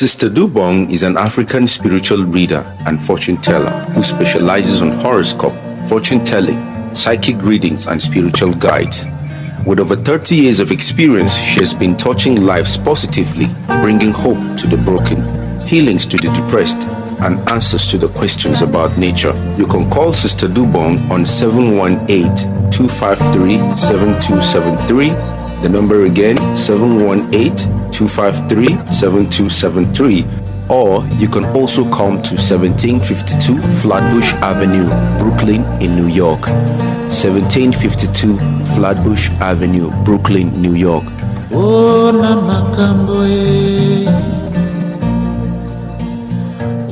Sister Dubong is an African spiritual reader and fortune teller who specializes on horoscope, fortune telling, psychic readings, and spiritual guides. With over 30 years of experience, she has been touching lives positively, bringing hope to the broken, healings to the depressed, and answers to the questions about nature. You can call Sister Dubong on 718-253-7273. The number again, 718-253-7273. Or you can also come to 1752 Flatbush Avenue, Brooklyn in New York. 1752 Flatbush Avenue, Brooklyn, New York. Oh, Namakamboe.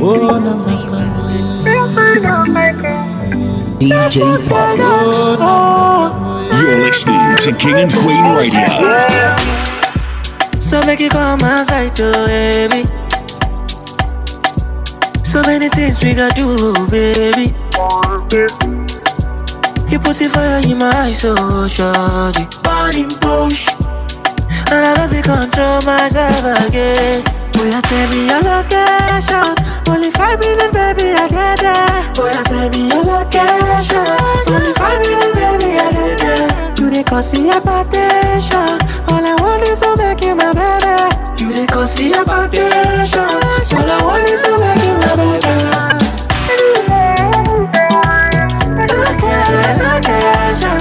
Oh, Namakamboe. DJ Fox. You're listening to King and Queen Radio. So make you come outside, baby. So many things we gotta do, baby. You put the fire in my eyes, so shawty. Burning bush. And I love you, control myself again. Boy, you tell me your location. Only 5 minutes, baby, I get there. Boy, you tell me your location. Only 5 minutes, baby, I get there. You dey cause the hypertension. All I want is to make you my baby. You dey cause the hypertension. All I want is to make you my baby. Location.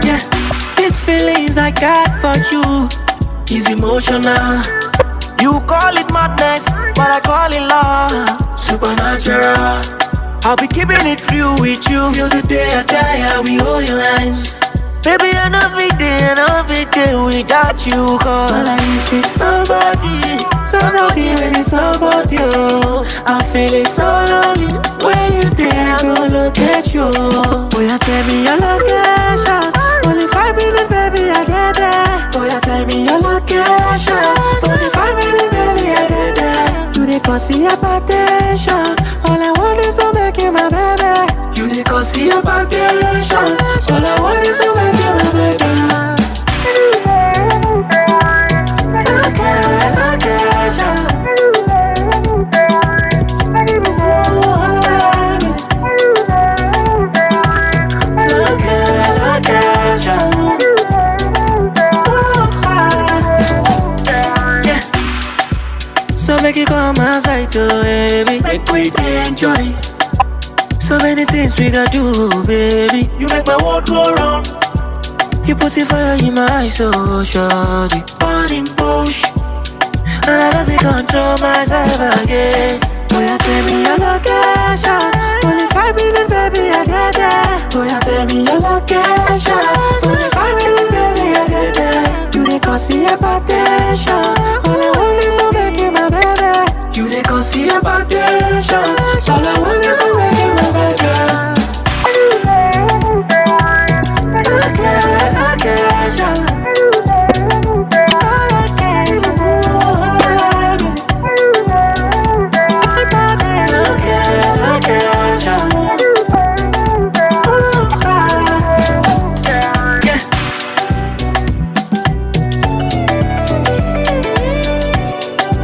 Yeah, these feelings I got for you is emotional. You call it madness, but I call it love. Supernatural. I'll be keeping it real with you till the day I die. I will hold your hands. Baby, I know it day without you. Cause all I need is somebody when it's about you. I'm feeling so lonely. When you there, I'm gonna look at you. Boy, you tell me your location. Only 5 minutes, baby, I get there. Boy, you tell me your location. Only 5 minutes, baby, I get there. You dey cause the hypertension. All I want is to make you my baby. You dey cause the hypertension. All I want is to make you my baby. Location. So make you come outside, baby. Make we enjoy. So many things we gotta do, baby. You make my world go round. You put the fire in my eyes, so shawty. Burning bush. And I love you, control myself again. Boy, you tell me your location. Only 5 minutes, baby, I get there. Boy, you tell me your location. Only 5 minutes, baby, I get there. You dey cause the hypertension. All I want is to make you my baby. You dey cause the hypertension. All I want is to make you my baby. Location.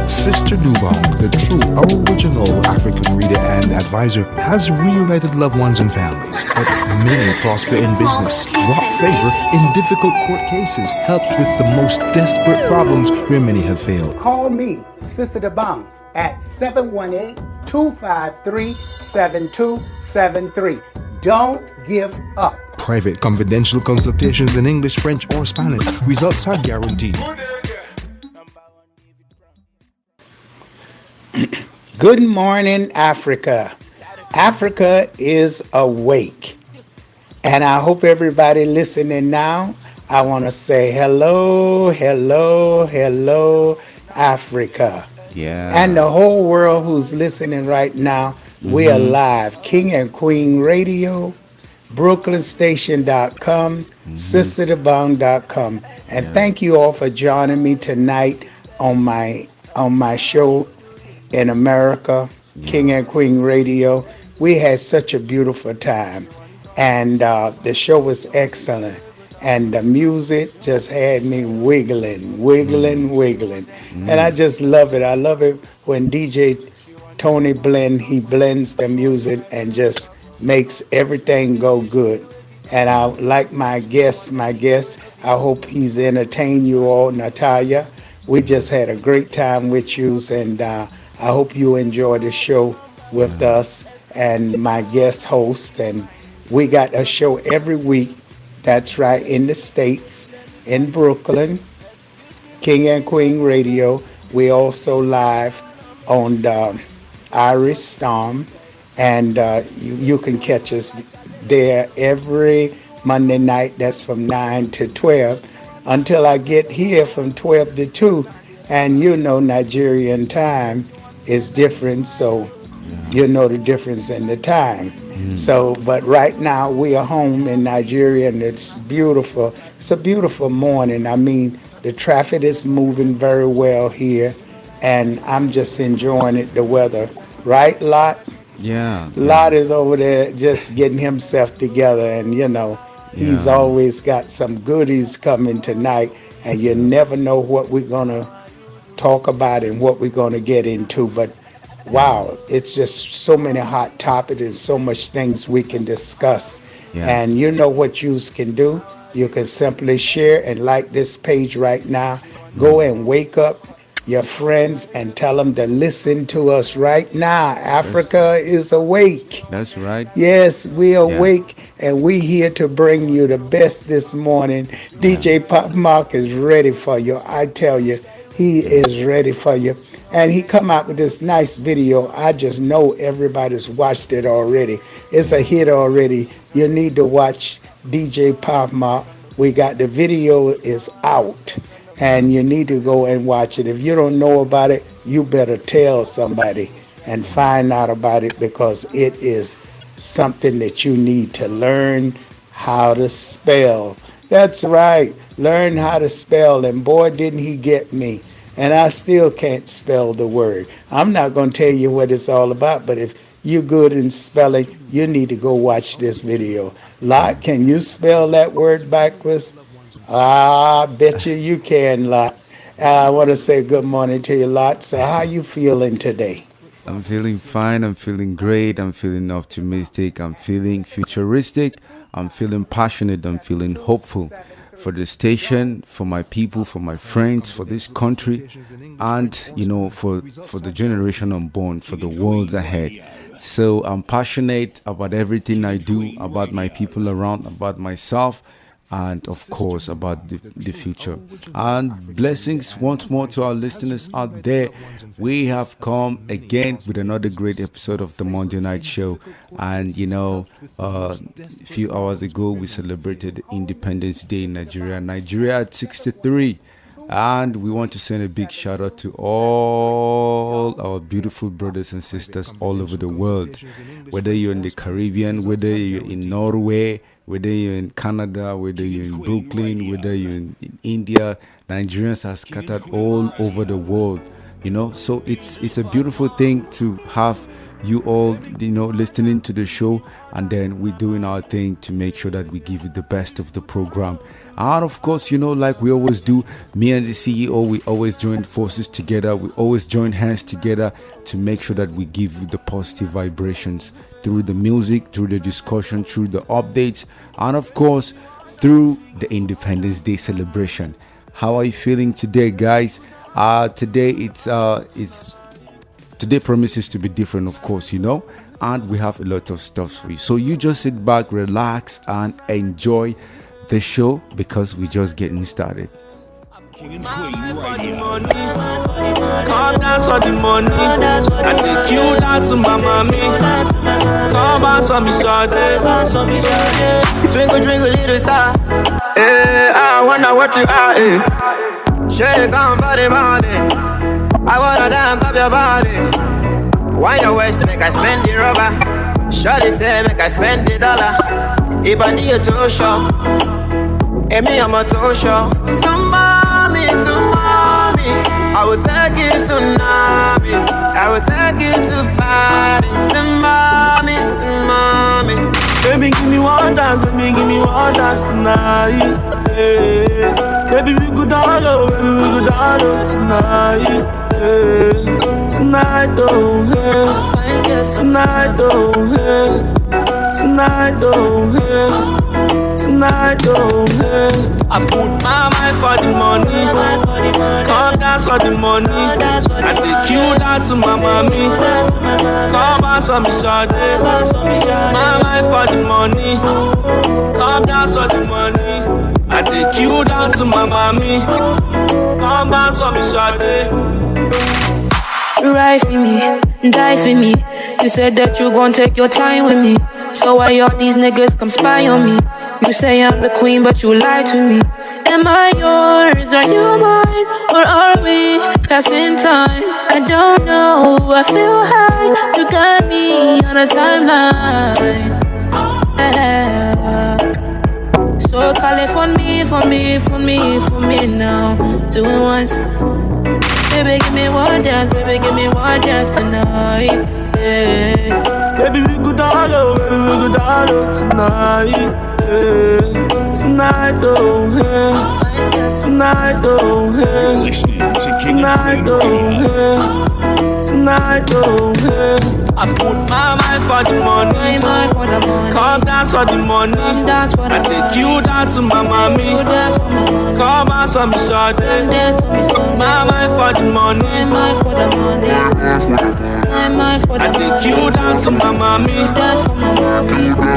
Sister Dubong, the true original African reader and advisor, has reunited loved ones and families, helped many prosper in business, brought favor in difficult court cases, helped with the most desperate problems where many have failed. Call me, Sister Dubong, at 718-253-7273. Don't give up. Private confidential consultations in English, French, or Spanish. Results are guaranteed. Good morning, Africa. Africa is awake. And I hope everybody listening now, I want to say hello, hello, hello, Africa. Yeah. And the whole world who's listening right now, we are live. King and Queen Radio, BrooklynStation.com, SisterDebong.com. And thank you all for joining me tonight on my show in America King and Queen Radio. We had such a beautiful time, and the show was excellent. And the music just had me wiggling, wiggling. And I just love it. I love it when DJ Tony Blend, he blends the music and just makes everything go good. And I like my guest, I hope he's entertained you all, Natalia. We just had a great time with you, and I hope you enjoy the show with us and my guest host. And we got a show every week. That's right, in the States, in Brooklyn, King and Queen Radio. We also live on the Irish Storm, and you can catch us there every Monday night. That's from 9 to 12 until I get here from 12 to 2. And you know Nigerian time is different, so you know the difference in the time. So, but right now we are home in Nigeria, and it's beautiful. It's a beautiful morning. I mean, the traffic is moving very well here, and I'm just enjoying it, the weather. Right, Lot? Yeah. Lot is over there just getting himself together, and you know, he's always got some goodies coming tonight, and you never know what we're gonna talk about and what we're gonna get into. But wow, it's just so many hot topics and so much things we can discuss. And you know what you can do? You can simply share and like this page right now. Go and wake up your friends and tell them to listen to us right now. Africa is awake. That's right. Yes, we are awake, and we here to bring you the best this morning. DJ Pop Mark is ready for you. I tell you, he is ready for you. And he come out with this nice video. I just know everybody's watched it already. It's a hit already. You need to watch DJ Pop Mark. We got the video is out, and you need to go and watch it. If you don't know about it, you better tell somebody and find out about it, because it is something that you need to learn how to spell. That's right. Learn how to spell. And boy, didn't he get me. And I still can't spell the word. I'm not going to tell you what it's all about, but if you're good in spelling, you need to go watch this video. Lot, can you spell that word backwards? I bet you can, Lot. I want to say good morning to you, Lot. So how you feeling today? I'm feeling fine. I'm feeling great. I'm feeling optimistic. I'm feeling futuristic. I'm feeling passionate. I'm feeling hopeful for the station, for my people, for my friends, for this country, and you know, for the generation unborn, for the world ahead. So I'm passionate about everything I do, about my people around, about myself, and of course about the future. And blessings once more to our listeners out there. We have come again with another great episode of the Monday Night Show. And you know, a few hours ago we celebrated Independence Day in Nigeria. Nigeria at 63. And we want to send a big shout out to all our beautiful brothers and sisters all over the world. Whether you're in the Caribbean, whether you're in Norway, whether you're in Canada, whether you're in Brooklyn, whether you're in India, Nigerians are scattered all over the world. You know, so it's a beautiful thing to have you all, you know, listening to the show, and then we're doing our thing to make sure that we give you the best of the program. And of course, you know, like we always do, me and the CEO, we always join forces together. We always join hands together to make sure that we give you the positive vibrations through the music, through the discussion, through the updates, and of course, through the Independence Day celebration. How are you feeling today, guys? Today today promises to be different, of course, you know, and we have a lot of stuff for you. So you just sit back, relax, and enjoy the show, because we're just getting started. King and Queen Radio. Come dance for the money. I take you down to my mommy. Come bounce on me, shawty. Twinkle, twinkle, little star. Hey, I wonder what you are. Shake on for the money. I wanna dance up your body. Why your waist make I spend the rubber? Shawty say make I spend the dollar. Ibadi you too sure. Emi I'm a too sure. Somebody, I will tell like a tsunami. I will take you to Paris and mommy. Baby, give me one dance, baby, give me one dance tonight. Yeah. Baby, we go down low, tonight. Yeah. Tonight, oh, yeah. Tonight, oh, yeah. Tonight, oh, yeah. Tonight, oh, yeah. I put my mind for the money. Come dance for the money. I take you down to my mommy. Come dance for me, shawty. My mind for the money. Come dance for the money. I take you down to my mommy. Come dance for me, shawty. Ride for me, die for me. You said that you gon' take your time with me. So why all these niggas come spy on me? You say I'm the queen, but you lie to me. Am I yours? Are you mine? Or are we passing time? I don't know. I feel high. You got me on a timeline. Yeah. So call it for me now. Do it once. Baby, give me one dance tonight. Yeah. Baby, we go down low, tonight. Yeah. Tonight, oh, yeah. Tonight, oh, yeah. Listening to King Tonight, and Queen oh, Radio. yeah. Tonight, oh, yeah. I put my mind for the money. Come dance for the money. I take you down to my mommy. Come dance for me, shawty. My mind for the money. I take you down to my mommy.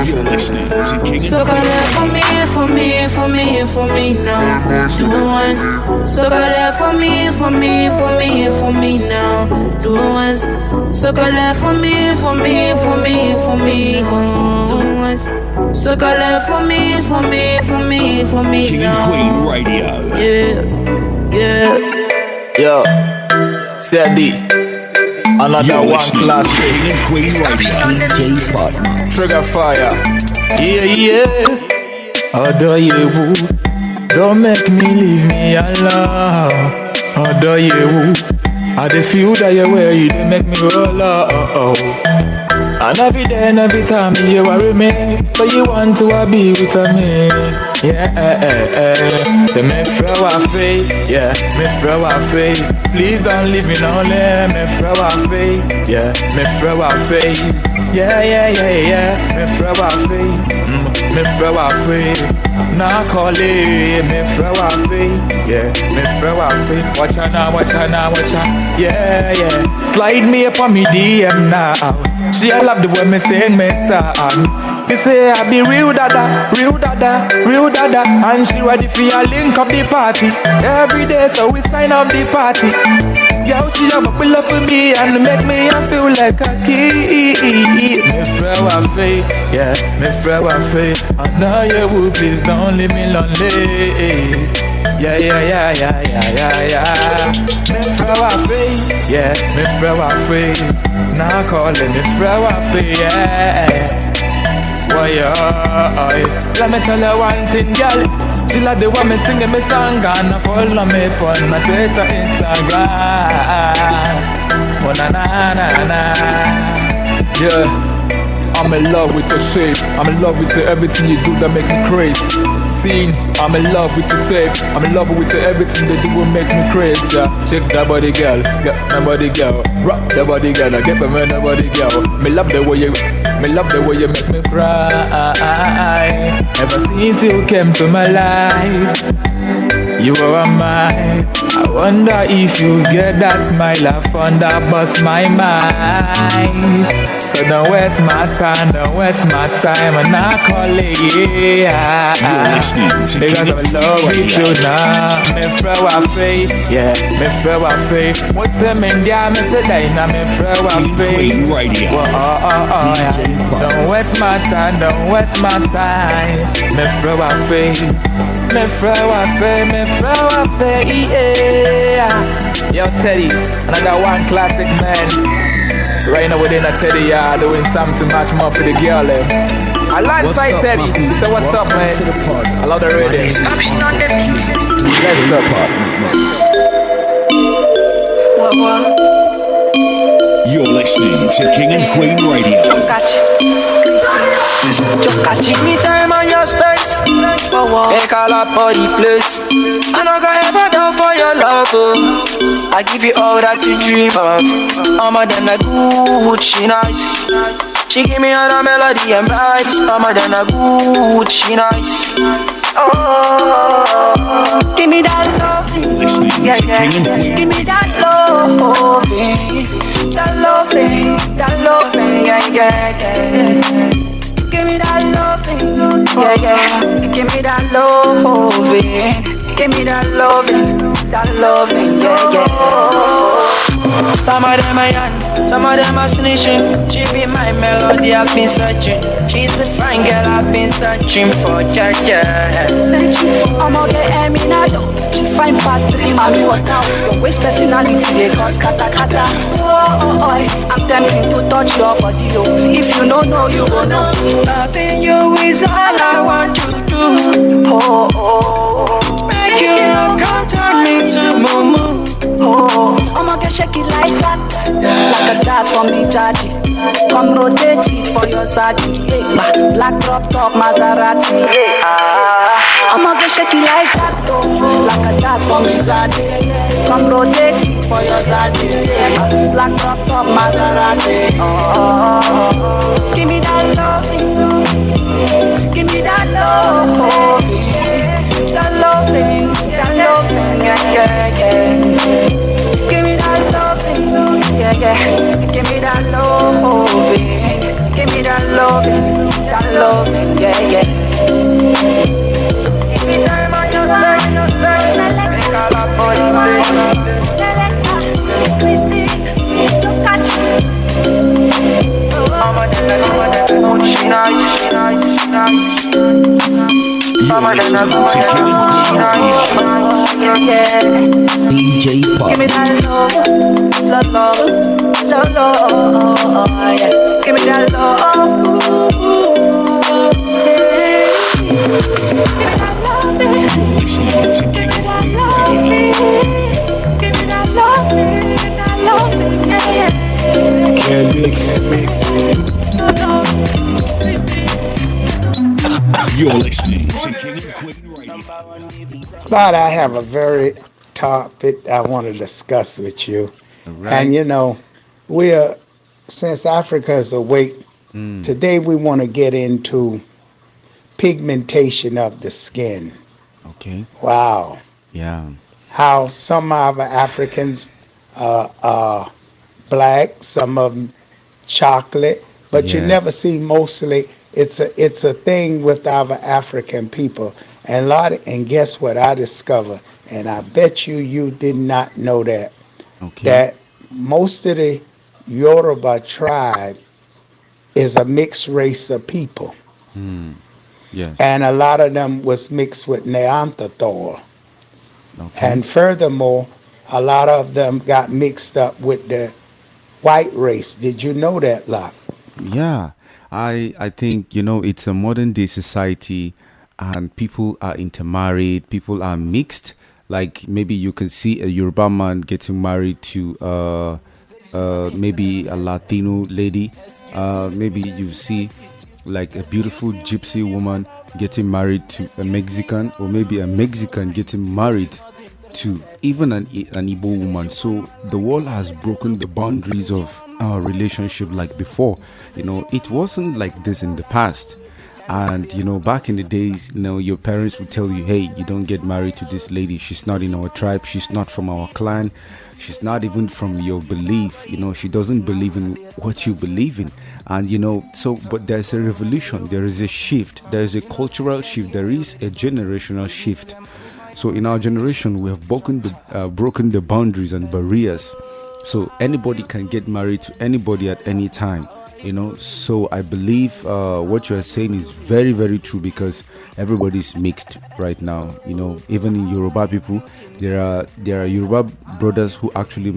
You're listening to King So and call Queen it for me now. Do it once. So call it for me now. Do it once. So call it for me. Do it once. So call it for me King now. and Queen Radio. Yeah. Yo, Sadie. Another You're one listening to classic. King and Queen Radio. DJ Partner. Trigger fire. Yeah. Although you don't make me leave me alone. Although you I dey feel that you way you dey make me roll up. And every day and every time you worry me. So you want to be with me. Yeah. So me throw a faith. Yeah, me throw a faith. Please don't leave me lonely. Me throw a faith. Yeah, me throw a faith. Yeah. Me throw a faith. Me throw a faith. Now call it. Me throw a faith. Yeah, me throw a faith. Watch out now. Yeah. Slide me up on me DM now. She I love the way me sing me song. She say I be real dada, and she ready for a link up the party. Every day so we sign up the party. Girl, she a pull up with me and make me feel like a kid. Me throw a faith, yeah, me throw a faith. I know you would, please don't leave me lonely. Yeah. Me throw a faith, yeah, me throw a faith. Now calling me throw a faith, yeah. Why, let me tell you one thing, girl. She like the one me singing me song and follow me on my Twitter, Instagram. Oh na. Yeah. I'm in love with your shape. I'm in love with everything you do that make me crazy. Scene, I'm in love with your shape. I'm in love with everything they do will make me crazy. Yeah. Shake that body, girl. Get my body, girl. Rock that body, girl. I get my body, girl. Me love the way you make me cry. Ever since you came to my life, you are mine. I wonder if you get that smile. I found that bust my mind. So don't waste my time, and I call it, yeah. You're listening to Because King I'm in love and Queen with you Radio. now. Me throw a faith, yeah. Me throw a faith. What's the mean, yeah? Me say that now. Me throw a King and faith. Queen Radio. Yeah. Don't waste my time. Me throw a faith. Me throw a faith, yeah. Yo, Teddy, another one classic man. Right now within a Teddy yard, doing something much more for the girl. Alongside Teddy, so what's up, man? I love the rhythm. Let's up. You're listening to King and Queen Radio. Give me time and your space. Make all up for the place. I no go ever down for your love. Oh. I give you all that you dream of. I'm a than a good, she nice. She give me all the melody and vibes. I'm a than a good, she nice. Oh, give me that loving. Yeah, yeah. Give me that loving. That loving, that loving, yeah, yeah, yeah. Give me that loving, yeah, yeah. Give me that loving. Give me that loving, yeah, yeah. Some of them are young, some of them are snitching. She be my melody, I've been searching. She's the fine girl I've been searching for, yeah, yeah. I'm out there, Eminado. She fine past 3, mommy, what now? Your waist personality, they cause kata kata. Oh, oh, oh, I'm tempting to touch your body, oh. If you don't know, you gon' know. Loving you is all I want to do. Oh, oh, make you come turn me to Mumu. Oh, I'ma get shake it like that, like a dance on me, Jaji. Come rotate it for your Zadi. Black drop top Maserati. I'ma get shake it like that, oh, like a dance on me, Zadi. Come rotate it for your Zadi. Black drop top Maserati. Oh, give me that loving, give me that loving, that loving, that loving, yeah, yeah, yeah. Give me that loving, yeah, yeah. Give me that loving, give me that loving, yeah, yeah. Give me time on your side, make all up for the mind. Don't catch me. I'm a devil, she nice, she nice, she nice. You're listening to King and Queen Radio. Yeah, yeah. DJ Pop. Give me that love, yeah. Give me that love, yeah. Give me that love, Listening to King and Queen Radio. give me that love, yeah, yeah. Can mix. You're listening to King and Queen Radio. Claude, I have a very topic I want to discuss with you. Right. And you know, since Africa is awake, today we want to get into pigmentation of the skin. Okay. Wow. Yeah. How some of our Africans are black, some of them chocolate, but you Yes. never see mostly. It's a thing with our African people. And guess what I discovered? And I bet you did not know that. Okay. That most of the Yoruba tribe is a mixed race of people. Yes. And a lot of them was mixed with Neanderthal. Okay. And furthermore, a lot of them got mixed up with the white race. Did you know that, Locke? Yeah, I think, it's a modern day society and people are intermarried, people are mixed. Like maybe you can see a Yoruba man getting married to maybe a Latino lady. Maybe you see like a beautiful gypsy woman getting married to a Mexican, or maybe a Mexican getting married to even an Igbo woman. So the world has broken the boundaries of our relationship like before. It wasn't like this in the past. And back in the days, your parents would tell you, hey, you don't get married to this lady. She's not in our tribe. She's not from our clan. She's not even from your belief. She doesn't believe in what you believe in. And but there's a revolution, there is a shift, there is a cultural shift, there is a generational shift. So in our generation, we have broken the boundaries and barriers. So anybody can get married to anybody at any time. So I believe what you are saying is very, very true, because everybody's mixed right now. Even in Yoruba people, there are Yoruba brothers who actually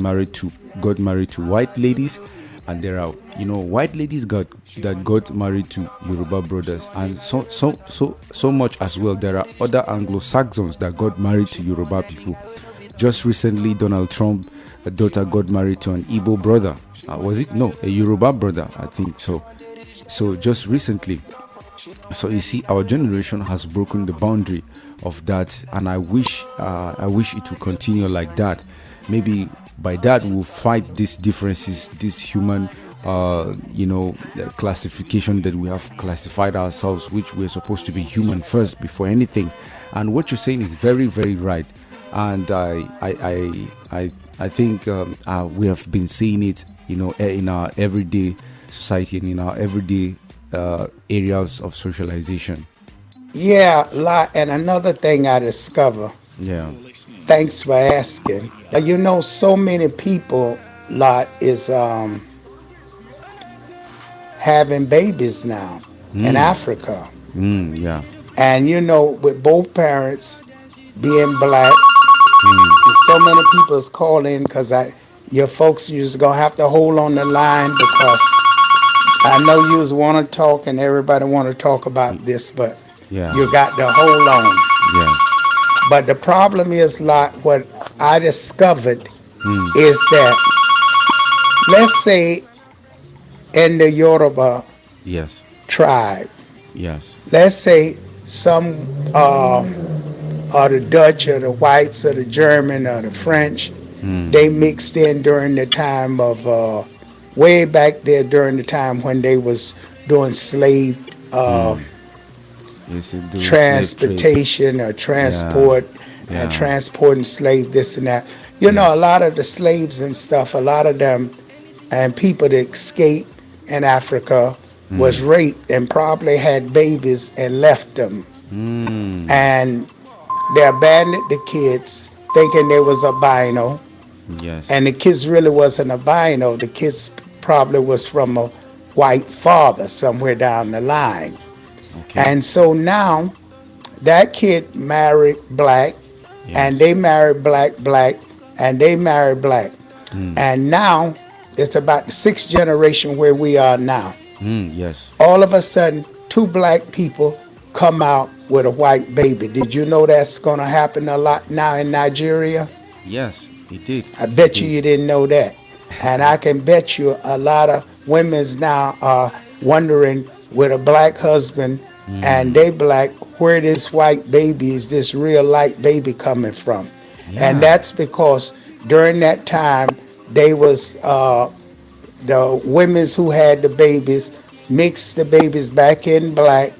got married to white ladies, and there are white ladies that got married to Yoruba brothers, and so much as well. There are other Anglo-Saxons that got married to Yoruba people. just recently, Donald Trump, a daughter got married to an Igbo brother. Was it? No, a Yoruba brother, I think so. So just recently. So you see, our generation has broken the boundary of that, and I wish it will continue like that. Maybe by that we'll fight these differences, this human, classification that we have classified ourselves, which we're supposed to be human first before anything. And what you're saying is very, very right. And I think we have been seeing it, in our everyday society and in our everyday areas of socialization. Yeah, and another thing I discover. Yeah. Thanks for asking. So many people is having babies now in Africa. Yeah. And with both parents being black, and so many people is calling because your folks you just gonna have to hold on the line because I know you want to talk and everybody want to talk about this, but you got to hold on. Yes. But the problem is, what I discovered is that, let's say, in the Yoruba tribe, let's say some or the Dutch or the whites or the German or the French, they mixed in during the time of way back there during the time when they was doing slave transportation or transport and transporting slave this and that. A lot of the slaves and stuff, a lot of them and people that escaped in Africa was raped and probably had babies and left them. And they abandoned the kids thinking they was albino. Yes. And the kids really wasn't albino. The kids probably was from a white father somewhere down the line. Okay. And so now that kid married black, and they married black, and they married black. And now it's about the sixth generation where we are now. Yes. All of a sudden, two black people come out with a white baby. Did you know that's going to happen a lot now in Nigeria? Yes, it did. I bet you didn't know that. And I can bet you a lot of women's now are wondering with a black husband and they black, where this white baby is, this real light baby coming from. And that's because during that time, they was the women's who had the babies mixed the babies back in black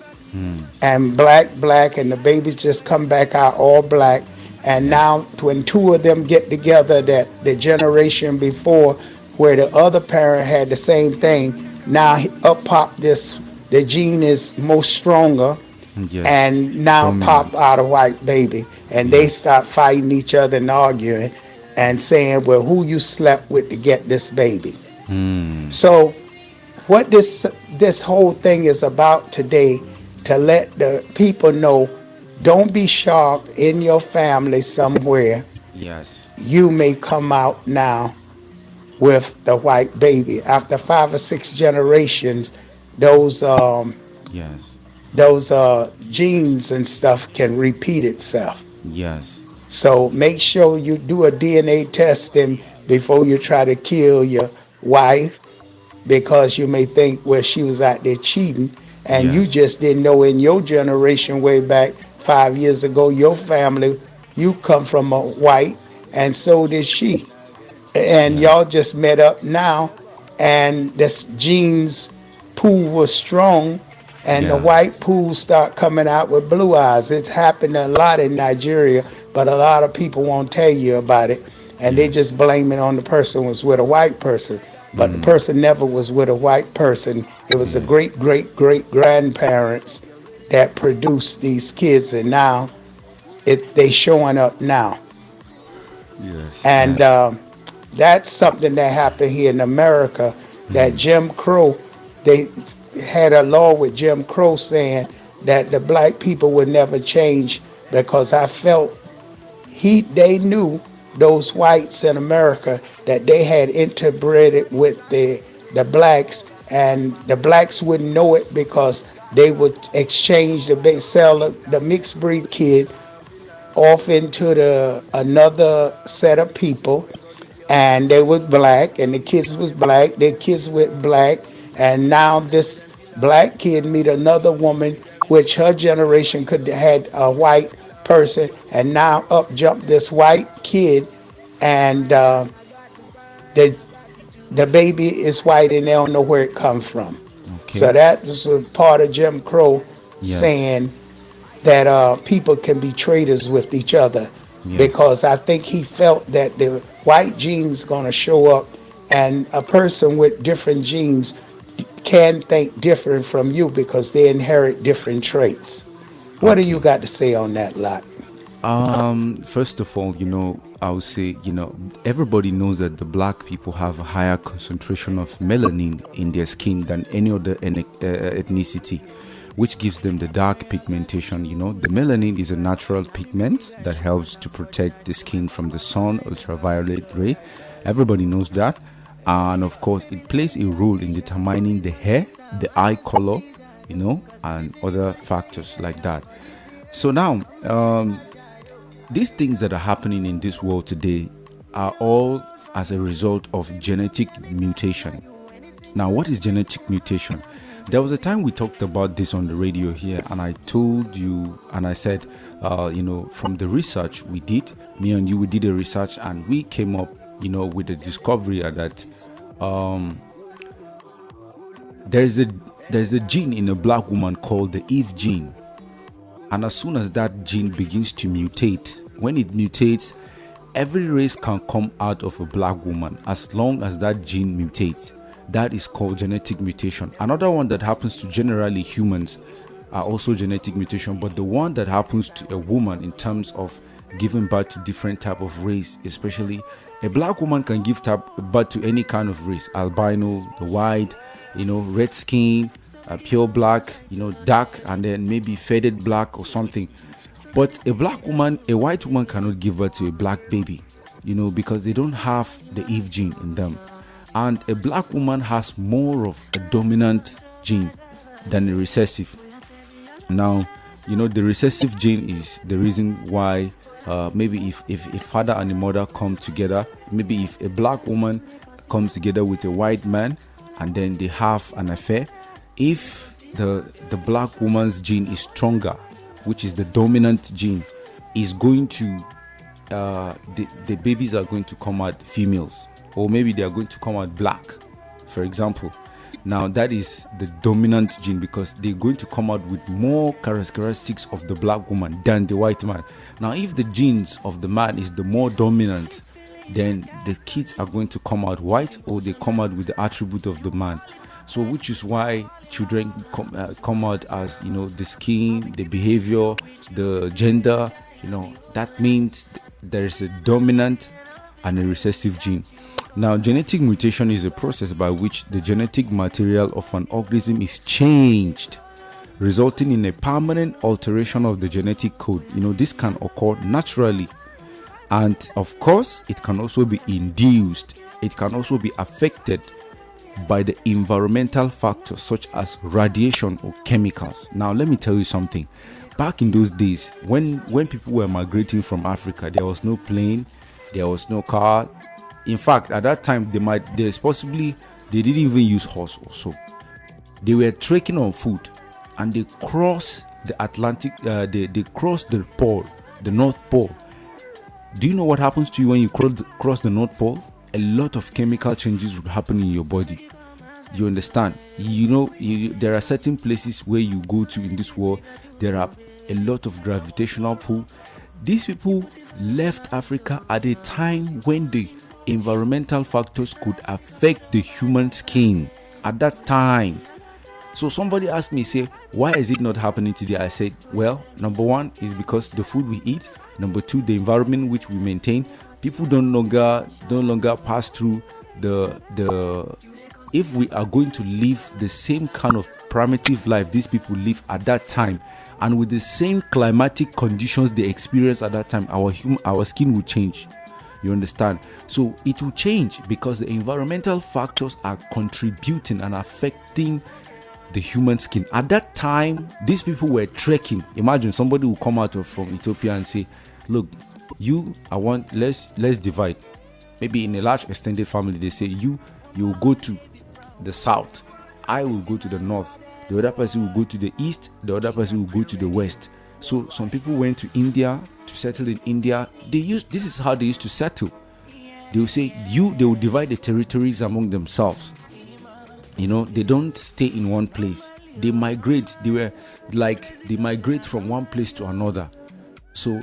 and black, and the babies just come back out all black. And now when two of them get together, that the generation before where the other parent had the same thing, now up pop this, the gene is most stronger, and now pop out a white baby. And they start fighting each other and arguing and saying, well, who you slept with to get this baby? So what this whole thing is about today, to let the people know, don't be shocked in your family somewhere. Yes. You may come out now with the white baby. After 5 or 6 generations, those genes and stuff can repeat itself. Yes. So make sure you do a DNA testing before you try to kill your wife, because you may think, well, she was out there cheating, and you just didn't know in your generation way back 5 years ago, your family, you come from a white, and so did she. And y'all just met up now, and this genes pool was strong, and the white pool start coming out with blue eyes. It's happened a lot in Nigeria, but a lot of people won't tell you about it, and they just blame it on the person was with a white person. But the person never was with a white person. It was the great-great-great-grandparents that produced these kids, and now they showing up now. Yes. And that's something that happened here in America, that Jim Crow, they had a law with Jim Crow saying that the black people would never change, because I felt they knew, those whites in America, that they had interbred with the blacks, and the blacks wouldn't know it because they would exchange sell the mixed breed kid off into the another set of people, and they was black, and the kids was black. Their kids were black, and now this black kid meet another woman, which her generation could have had a white person, and now up jumped this white kid, and the the baby is white, and they don't know where it come from. Okay. So that was a part of Jim Crow Yes. saying that people can be traitors with each other, Yes. because I think he felt that the white genes going to show up, and a person with different genes can think different from you because they inherit different traits. What do you got to say on that, Lot? First of all, I would say, everybody knows that the black people have a higher concentration of melanin in their skin than any other ethnicity, which gives them the dark pigmentation. The melanin is a natural pigment that helps to protect the skin from the sun, ultraviolet ray. Everybody knows that. And of course, it plays a role in determining the hair, the eye color, and other factors like that. So now, these things that are happening in this world today are all as a result of genetic mutation. Now, what is genetic mutation? There was a time we talked about this on the radio here, and I told you, and I said, from the research we did, me and you, we did a research, and we came up, with the discovery that there's a gene in a black woman called the Eve gene. And as soon as that gene begins to mutate, when it mutates, every race can come out of a black woman as long as that gene mutates. That is called genetic mutation. Another one that happens to generally humans are also genetic mutation, but the one that happens to a woman in terms of giving birth to different type of race, especially a black woman can give birth to any kind of race: albino, the white, red skin, pure black, dark, and then maybe faded black or something. But a white woman cannot give birth to a black baby, because they don't have the Eve gene in them. And a black woman has more of a dominant gene than a recessive. Now, the recessive gene is the reason why maybe if a father and a mother come together, maybe if a black woman comes together with a white man and then they have an affair, if the black woman's gene is stronger, which is the dominant gene, is going to the babies are going to come out females, or maybe they are going to come out black, for example. Now that is the dominant gene, because they're going to come out with more characteristics of the black woman than the white man. Now if the genes of the man is the more dominant, then the kids are going to come out white, or they come out with the attribute of the man. So which is why children come out as, the skin, the behavior, the gender, that means there is a dominant and a recessive gene. Now, genetic mutation is a process by which the genetic material of an organism is changed, resulting in a permanent alteration of the genetic code. This can occur naturally, and of course, it can also be induced. It can also be affected by the environmental factors such as radiation or chemicals. Now, let me tell you something. Back in those days, when people were migrating from Africa, there was no plane, there was no car. In fact, at that time, they didn't even use horse or so. They were trekking on foot, and they crossed the Atlantic. They crossed the pole, the North Pole. Do you know what happens to you when you cross the North Pole? A lot of chemical changes would happen in your body. You understand? There are certain places where you go to in this world, there are a lot of gravitational pull. These people left Africa at a time when the environmental factors could affect the human skin at that time. So somebody asked me, say, why is it not happening today? I said, well, number one is because the food we eat. Number two, the environment which we maintain. People don't longer pass through the if we are going to live the same kind of primitive life these people live at that time, and with the same climatic conditions they experience at that time, our skin will change. You understand? So it will change because the environmental factors are contributing and affecting the human skin. At that time, these people were trekking. Imagine somebody will come out from Ethiopia and say, look, let's divide. Maybe in a large extended family, they say you will go to the south, I will go to the north, the other person will go to the east, the other person will go to the west. So some people went to India to settle in India. This is how they used to settle. They will say they will divide the territories among themselves. They don't stay in one place. They migrate. They migrate from one place to another. So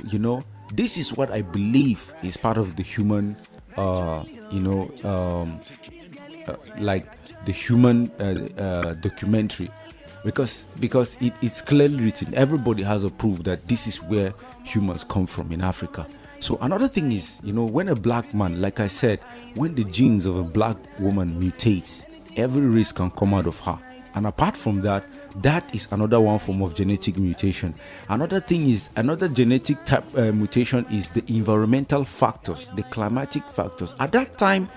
this is what I believe is part of the human like the human documentary, because it's clearly written. Everybody has a proof that this is where humans come from in Africa. So another thing is, when a black man, like I said, when the genes of a black woman mutates, every race can come out of her. And apart from that is another one form of genetic mutation. Another genetic type mutation is the environmental factors, the climatic factors. At that time,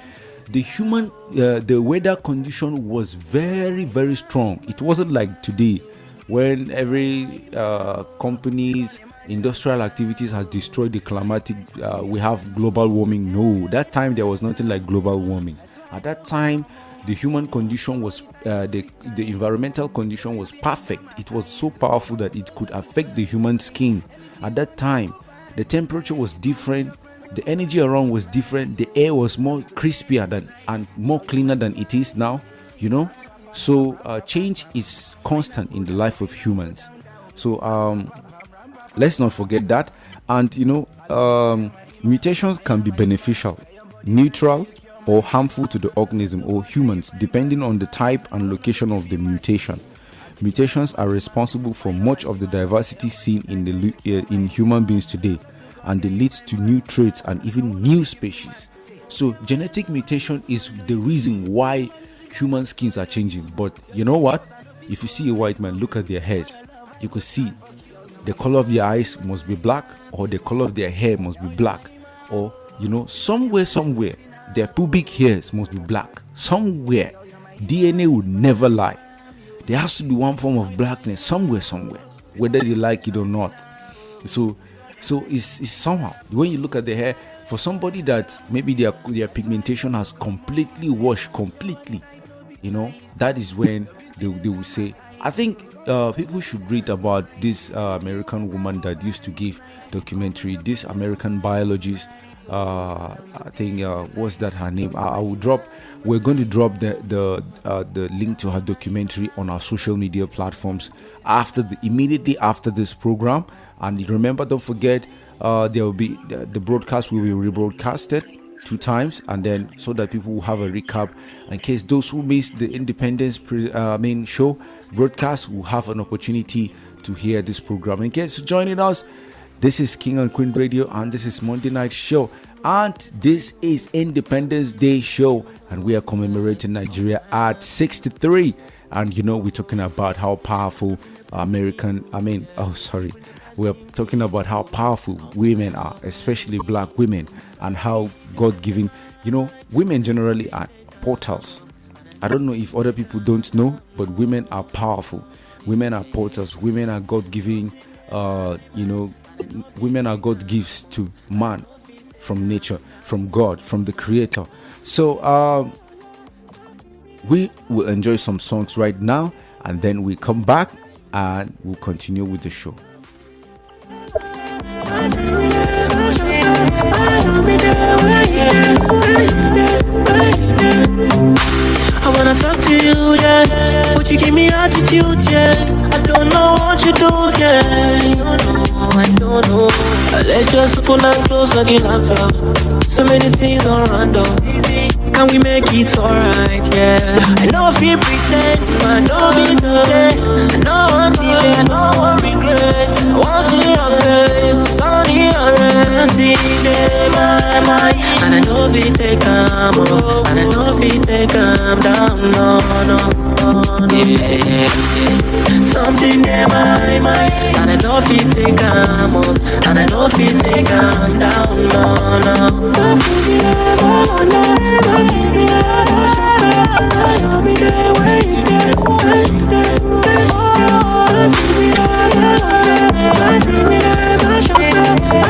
the weather condition was very, very strong. It wasn't like today, when every company's industrial activities has destroyed the climatic. We have global warming. No, that time there was nothing like global warming. At that time, the human condition was the environmental condition was perfect. It was so powerful that it could affect the human skin. At that time, the temperature was different, the energy around was different, the air was more crispier and more cleaner than it is now. So change is constant in the life of humans. So let's not forget that. And mutations can be beneficial, neutral, or harmful to the organism or humans, depending on the type and location of the mutation. Mutations are responsible for much of the diversity seen in human beings today, and they lead to new traits and even new species. So genetic mutation is the reason why human skins are changing. But you know what? If you see a white man, look at their hairs. You could see the color of their eyes must be black, or the color of their hair must be black, or somewhere their pubic hairs must be black. Somewhere, DNA would never lie. There has to be one form of blackness somewhere, whether they like it or not. So it's somehow, when you look at the hair, for somebody that maybe their pigmentation has completely washed, that is when they will say, I think people should read about this American woman that used to give documentary, this American biologist. I think what's that her name? We're going to drop the link to her documentary on our social media platforms immediately after this program. And remember, don't forget, there will be the broadcast will be rebroadcasted 2 times, and then so that people will have a recap in case those who missed the Independence main show broadcast will have an opportunity to hear this program. In case you're joining us, this is King and Queen Radio, and this is Monday Night Show, and this is Independence Day Show, and we are commemorating Nigeria at 63. And we're talking about how powerful we're talking about how powerful women are, especially black women, and how God-given, women generally are portals. I don't know if other people don't know, but women are powerful. Women are portals. Women are God-giving, women are God gifts to man from nature, from God, from the Creator. So we will enjoy some songs right now, and then we come back and we'll continue with the show. I wanna talk to you, yeah. Would you give me attitude, yeah? I don't know what you do, yeah. I don't know. Let's just open and close like a laptop. So many things on random. Can we make it alright, yeah? I know if you pretend, I know me today. I know one delay, I know one regret. I wanna see your face, sunny or empty day, my mind. And I know if you take calm, and I know if you take calm down, no, yeah. Something in my mind, and I know if you take calm, and I know if you take calm down, no.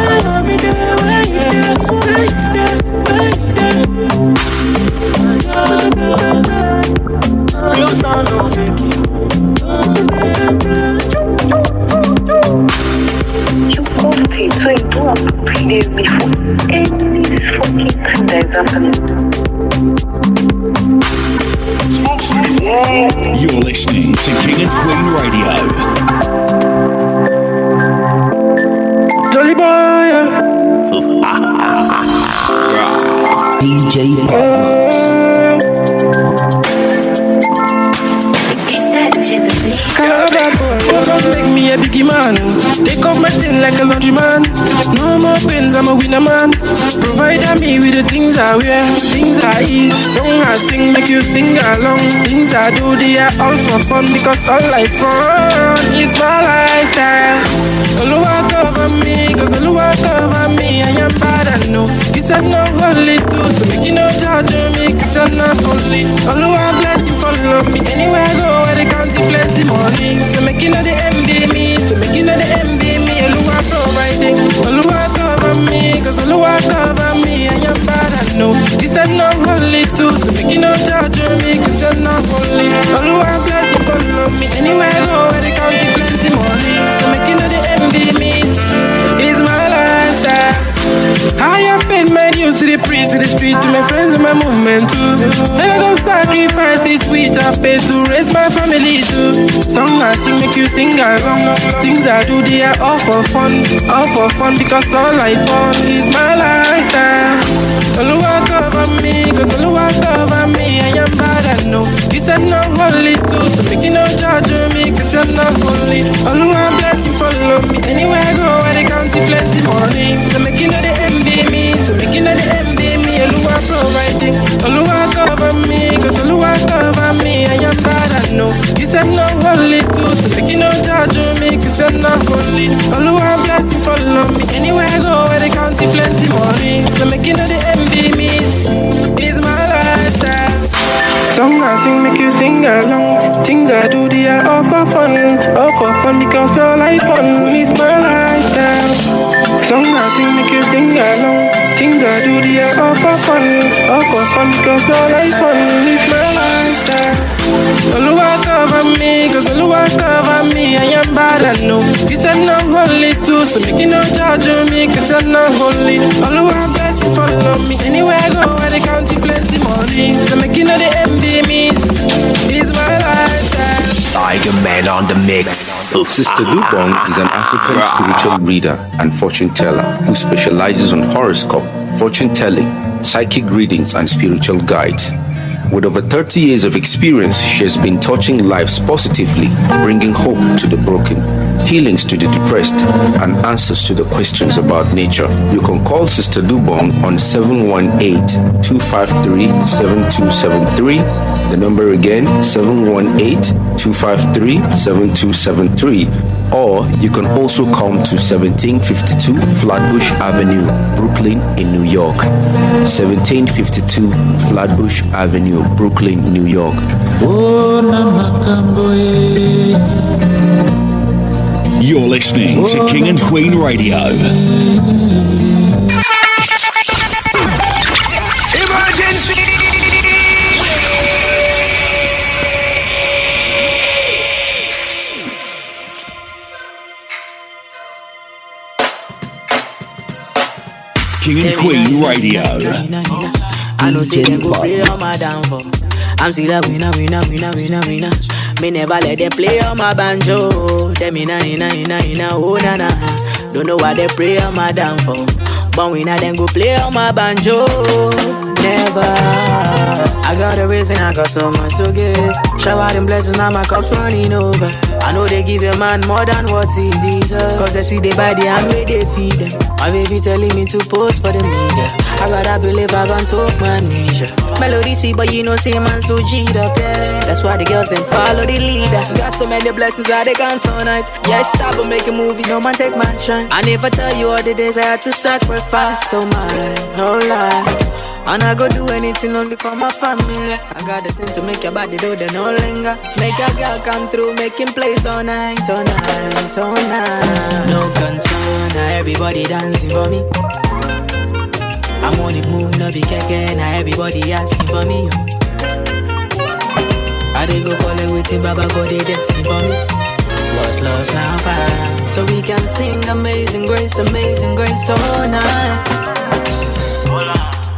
I Okay, so you do up 3 days before any fucking thing that is happening. You're listening to King and Queen Radio. Jolly boy, DJ Fox. Make me a biggie man. Take off my skin like a laundry man. No more pains, I'm a winner man. Provide me with the things I wear, things I eat. Song I sing, make you sing along. Things I do, they are all for fun. Because all I fun is my lifestyle. Oluwa cover me, cause Oluwa cover me. I am bad, I know. You said no holy too, so make you no judge me. Cause I'm not holy. Oluwa bless you, follow me. Anywhere I go, where they count plenty money. So make you know the envy me. So make you know the envy me. Oluwa providing. Oluwa cover me, cause Oluwa cover me. I am bad, I know. You said no holy too, so make you no judge me. Cause you're not holy. Oluwa bless you, follow me. Anywhere I go, where they count plenty money. So make you know the envy me. It's my lifestyle. I have paid my dues to the priest, to the street, to my friends and my movement too. And I don't sacrifice this which I've paid to raise my family too. Songs I sing make you sing along. Things I do, they are all for fun because all I fun is my lifestyle. Oluwa cover me, cause Oluwa cover me. I am bad, I know. You said no holy too, so make you no judge me, cause you're not holy. Oluwa bless you, follow me. Anywhere I go, where they count plenty money. So make you know the envy me, so make you know the envy me. Oluwa providing, Oluwa cover me, cause Oluwa cover me. I am bad, I know. You said no holy too, so make you no judge me, cause you're not holy. Oluwa bless you, follow me. Anywhere I go, where they count plenty money. So make you know the envy me. It's my lifestyle. Song I sing make you sing along. Things I do, they are all for fun because all I fun is my lifestyle. Song I sing make you sing along. Things I do, they are all for fun because all I fun is my lifestyle. Oluwa cover me, cause Oluwa cover me. I am bad, I know. You said no holy too, so make you no judge me, cause I'm not holy. Oluwa bless you, follow me. Anywhere I go, where they count plenty money. So make you know the envy me. It's my lifestyle. Tiger Man on the mix. Sister Dubong is an African spiritual reader and fortune teller who specializes on horoscope, fortune telling, psychic readings, and spiritual guides. With over 30 years of experience, she has been touching lives positively, bringing hope to the broken, healings to the depressed, and answers to the questions about nature. You can call Sister Dubong on 718-253-7273. The number again, 718-253-7273. Or you can also come to 1752 Flatbush Avenue, Brooklyn in New York. 1752 Flatbush Avenue, Brooklyn, New York. You're listening to King and Queen Radio. Emergency! King and Queen Radio. I know say them go play on my downfall. I'm still a winner. Me never let them play on my banjo. Them inna, oh na na. Don't know why they pray on my downfall. But we not them go play on my banjo. Never. I got a reason, I got so much to give. Shower them blessings, now my cup's running over. I know they give a man more than what he deserves. Cause they see they buy the hand where they feed them. My baby telling me to post for the media. I gotta believe I want to my measure. Melody sweet, but you know, say man so G'd up, yeah. That's why the girls then follow the leader. Got so many blessings that they can't tonight. Yeah, stop and make a movie, no man take my shine. I never tell you all the days I had to sacrifice so my whole life. And I go do anything only for my family. I got the thing to make your body do the no linger. Make a girl come through, making plays all night. No concern, now everybody dancing for me. I'm on the move, no be keke, now everybody asking for me. I dey go call it waiting, Baba go they dancing for me. What's lost now found. So we can sing amazing grace all night.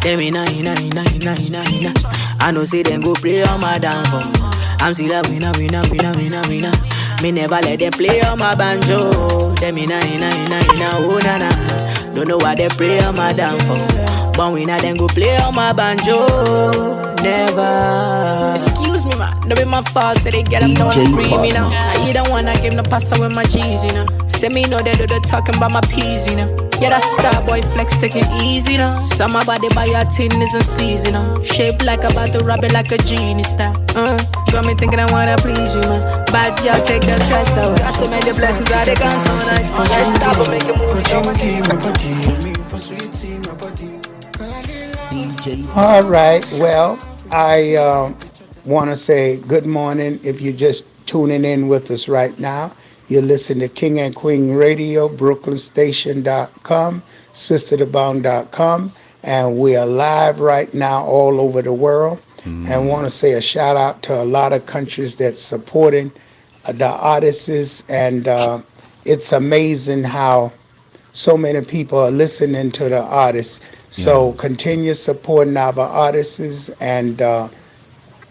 Tell me nah. I know say them go play on my downfall. I'm still a winner. Me never let them play on my banjo. Tell me nah, oh nah. Don't know why they play on my downfall. But when I then go play on my banjo, never. Excuse me, man, don't be my fault. Say they get up, don't free me now. Now you don't wanna give no pasta with my G's, you know. Say me know they do the talking about my peas, you know. Yeah, that star boy flex, take it easy, you know. Some body by your tin isn't season, you know. Shaped like about to rub it like a genie star. Got me thinking I wanna please you, man. Bad girl, take that stress out. I so many blessings are they gone tonight. Just stop and make a move. All right. Well, I want to say good morning. If you're just tuning in with us right now, you listen to King and Queen Radio, BrooklynStation.com, SisterTheBong.com, and we are live right now all over the world. And want to say a shout out to a lot of countries that's supporting the artists, and it's amazing how so many people are listening to the artists. So continue supporting our artists and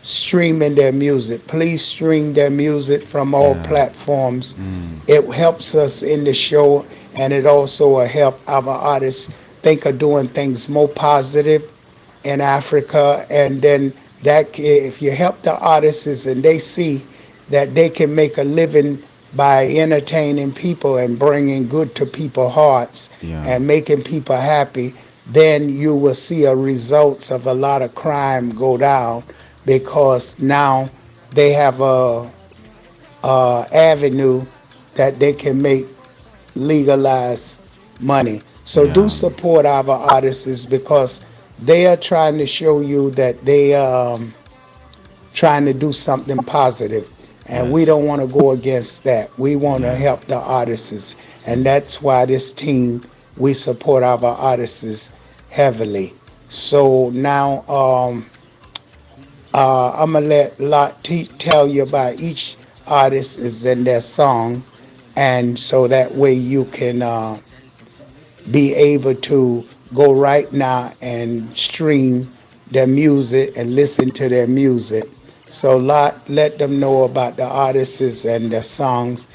streaming their music. Please stream their music from all platforms. It helps us in the show, and it also will help our artists think of doing things more positive in Africa. And then that if you help the artists and they see that they can make a living by entertaining people and bringing good to people's hearts and making people happy, then you will see a results of a lot of crime go down, because now they have a avenue that they can make legalized money. So do support our artists, because they are trying to show you that they are trying to do something positive. And we don't want to go against that. We want to help the artists. And that's why this team, we support our artists heavily. So now I'm going to let Lot tell you about each artist is in their song. And so that way you can be able to go right now and stream their music and listen to their music. So let them know about the artists and their songs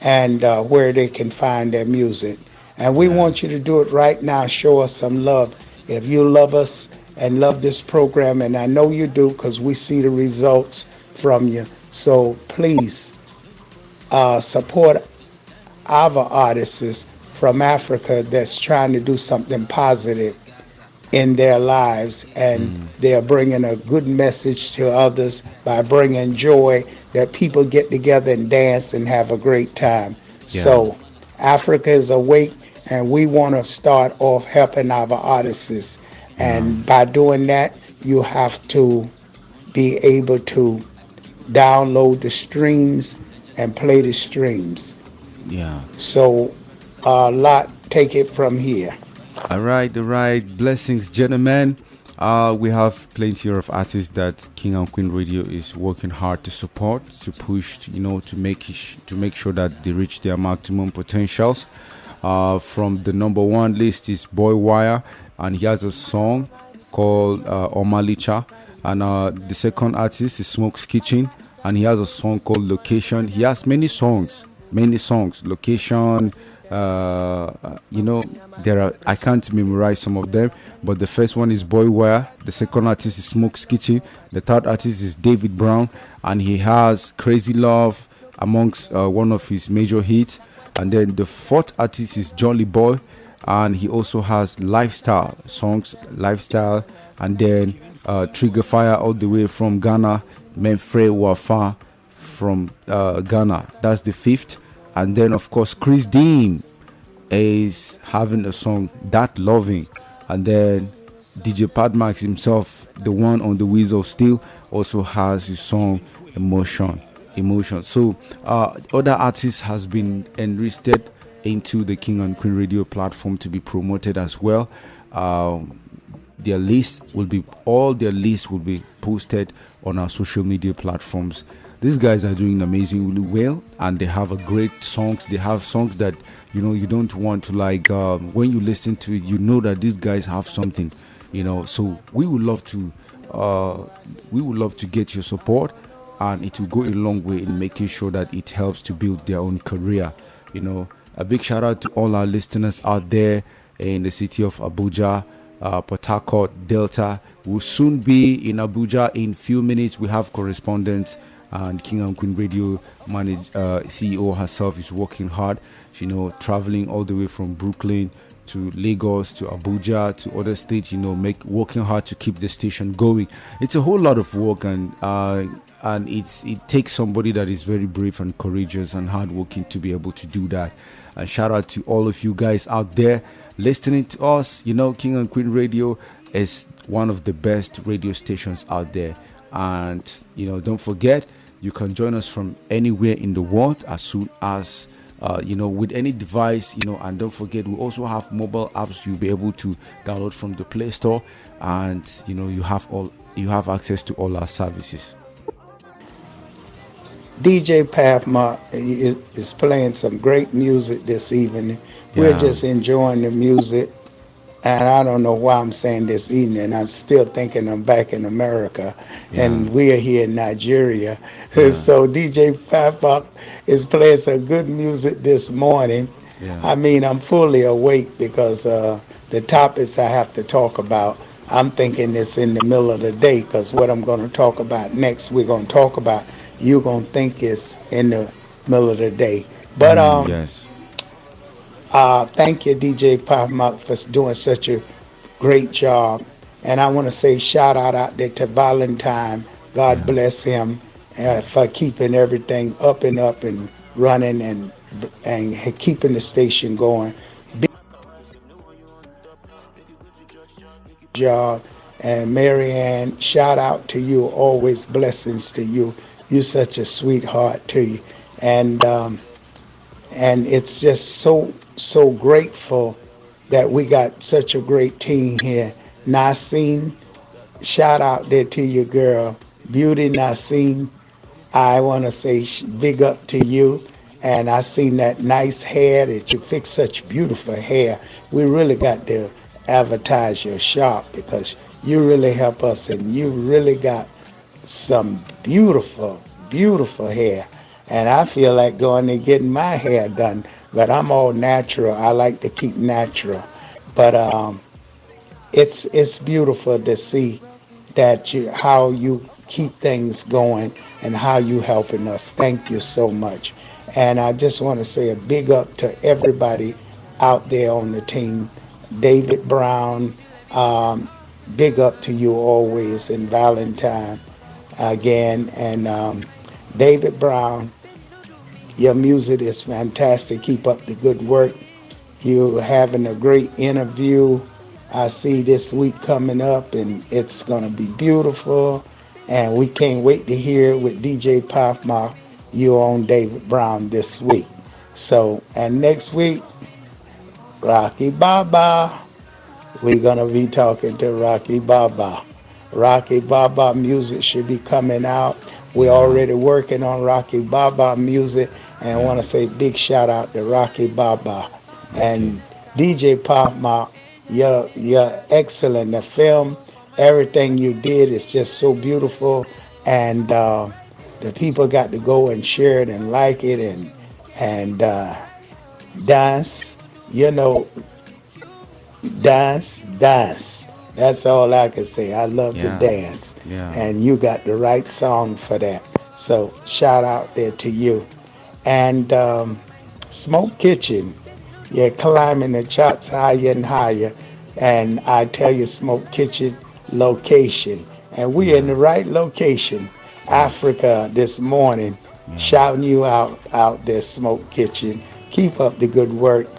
and where they can find their music. And we want you to do it right now. Show us some love. If you love us and love this program, and I know you do because we see the results from you. So please support our artists from Africa that's trying to do something positive in their lives, and they're bringing a good message to others by bringing joy, that people get together and dance and have a great time. So Africa is awake, and we want to start off helping our artists. And by doing that, you have to be able to download the streams and play the streams. So Lot, take it from here. All right. Blessings, gentlemen. We have plenty of artists that King and Queen Radio is working hard to support, to push, to make sure that they reach their maximum potentials. From the number one list is Boy Wire, and he has a song called Omalicha. And the second artist is Smoke's Kitchen, and he has a song called Location. He has many songs. Location. There are, I can't memorize some of them, but the first one is Boy Wire, the second artist is Smoke's Kitchen, the third artist is David Brown, and he has Crazy Love amongst one of his major hits. And then the fourth artist is Jolly Boy, and he also has lifestyle songs, and then Trigger Fire all the way from Ghana, Menfrey Wafa from Ghana. That's the fifth. And then, of course, Chris Dean is having a song, That Loving. And then DJ Padmax himself, the one on the Wheels of Steel, also has his song, Emotion. So other artists has been enlisted into the King and Queen Radio platform to be promoted as well. All their lists will be posted on our social media platforms. these guys are doing amazingly well, and they have a great songs. They have songs that you don't want to like. When you listen to it, you know that these guys have something. So we would love to get your support, and it will go a long way in making sure that it helps to build their own career. A big shout out to all our listeners out there in the city of Abuja, Port Harcourt, Delta. We'll soon be in Abuja in few minutes. We have correspondents, and King and Queen Radio CEO herself is working hard, traveling all the way from Brooklyn to Lagos to Abuja to other states, working hard to keep the station going. It's a whole lot of work, and it takes somebody that is very brave and courageous and hardworking to be able to do that. And shout out to all of you guys out there listening to us. King and Queen Radio is one of the best radio stations out there. And don't forget, you can join us from anywhere in the world as soon as with any device, and don't forget, we also have mobile apps you'll be able to download from the Play Store, and you have access to all our services. DJ Pathmark is playing some great music this evening. We're just enjoying the music, and I don't know why I'm saying this evening. I'm still thinking I'm back in America, and we're here in Nigeria. So DJ Pathmark is playing some good music this morning. I mean, I'm fully awake because the topics I have to talk about, I'm thinking it's in the middle of the day, because what I'm going to talk about next, we're going to talk about, you're going to think it's in the middle of the day. But thank you, DJ Pathmark, for doing such a great job. And I want to say shout out there to Valentine. God bless him for keeping everything up and running and keeping the station going. Big job. And Marianne, shout out to you. Always blessings to you. You're such a sweetheart to you. And it's just so grateful that we got such a great team here. Nassim, shout out there to your girl, Beauty Nassim. I want to say big up to you. And I seen that nice hair that you fix, such beautiful hair. We really got to advertise your shop, because you really help us, and you really got some beautiful hair. And I feel like going and getting my hair done, but I'm all natural. I like to keep natural. But it's beautiful to see that how you keep things going and how you helping us. Thank you so much. And I just want to say a big up to everybody out there on the team. David Brown, big up to you always, and Valentine again. And David Brown, your music is fantastic. Keep up the good work. You're having a great interview I see this week coming up, and it's going to be beautiful. And we can't wait to hear it with DJ Pathmark. You on David Brown this week. So, and next week, Rocky Baba. We're going to be talking to Rocky Baba. Rocky Baba music should be coming out. We're already working on Rocky Baba music, and I want to say big shout out to Rocky Baba. And DJ Pathmark, you're excellent. The film, everything you did is just so beautiful, and the people got to go and share it and like it and dance. Dance. That's all I can say. I love to dance, and you got the right song for that. So shout out there to you. And Smoke Kitchen, you're climbing the charts higher and higher. And I tell you, Smoke Kitchen location, and we're in the right location. Africa this morning, shouting you out there, Smoke Kitchen. Keep up the good work.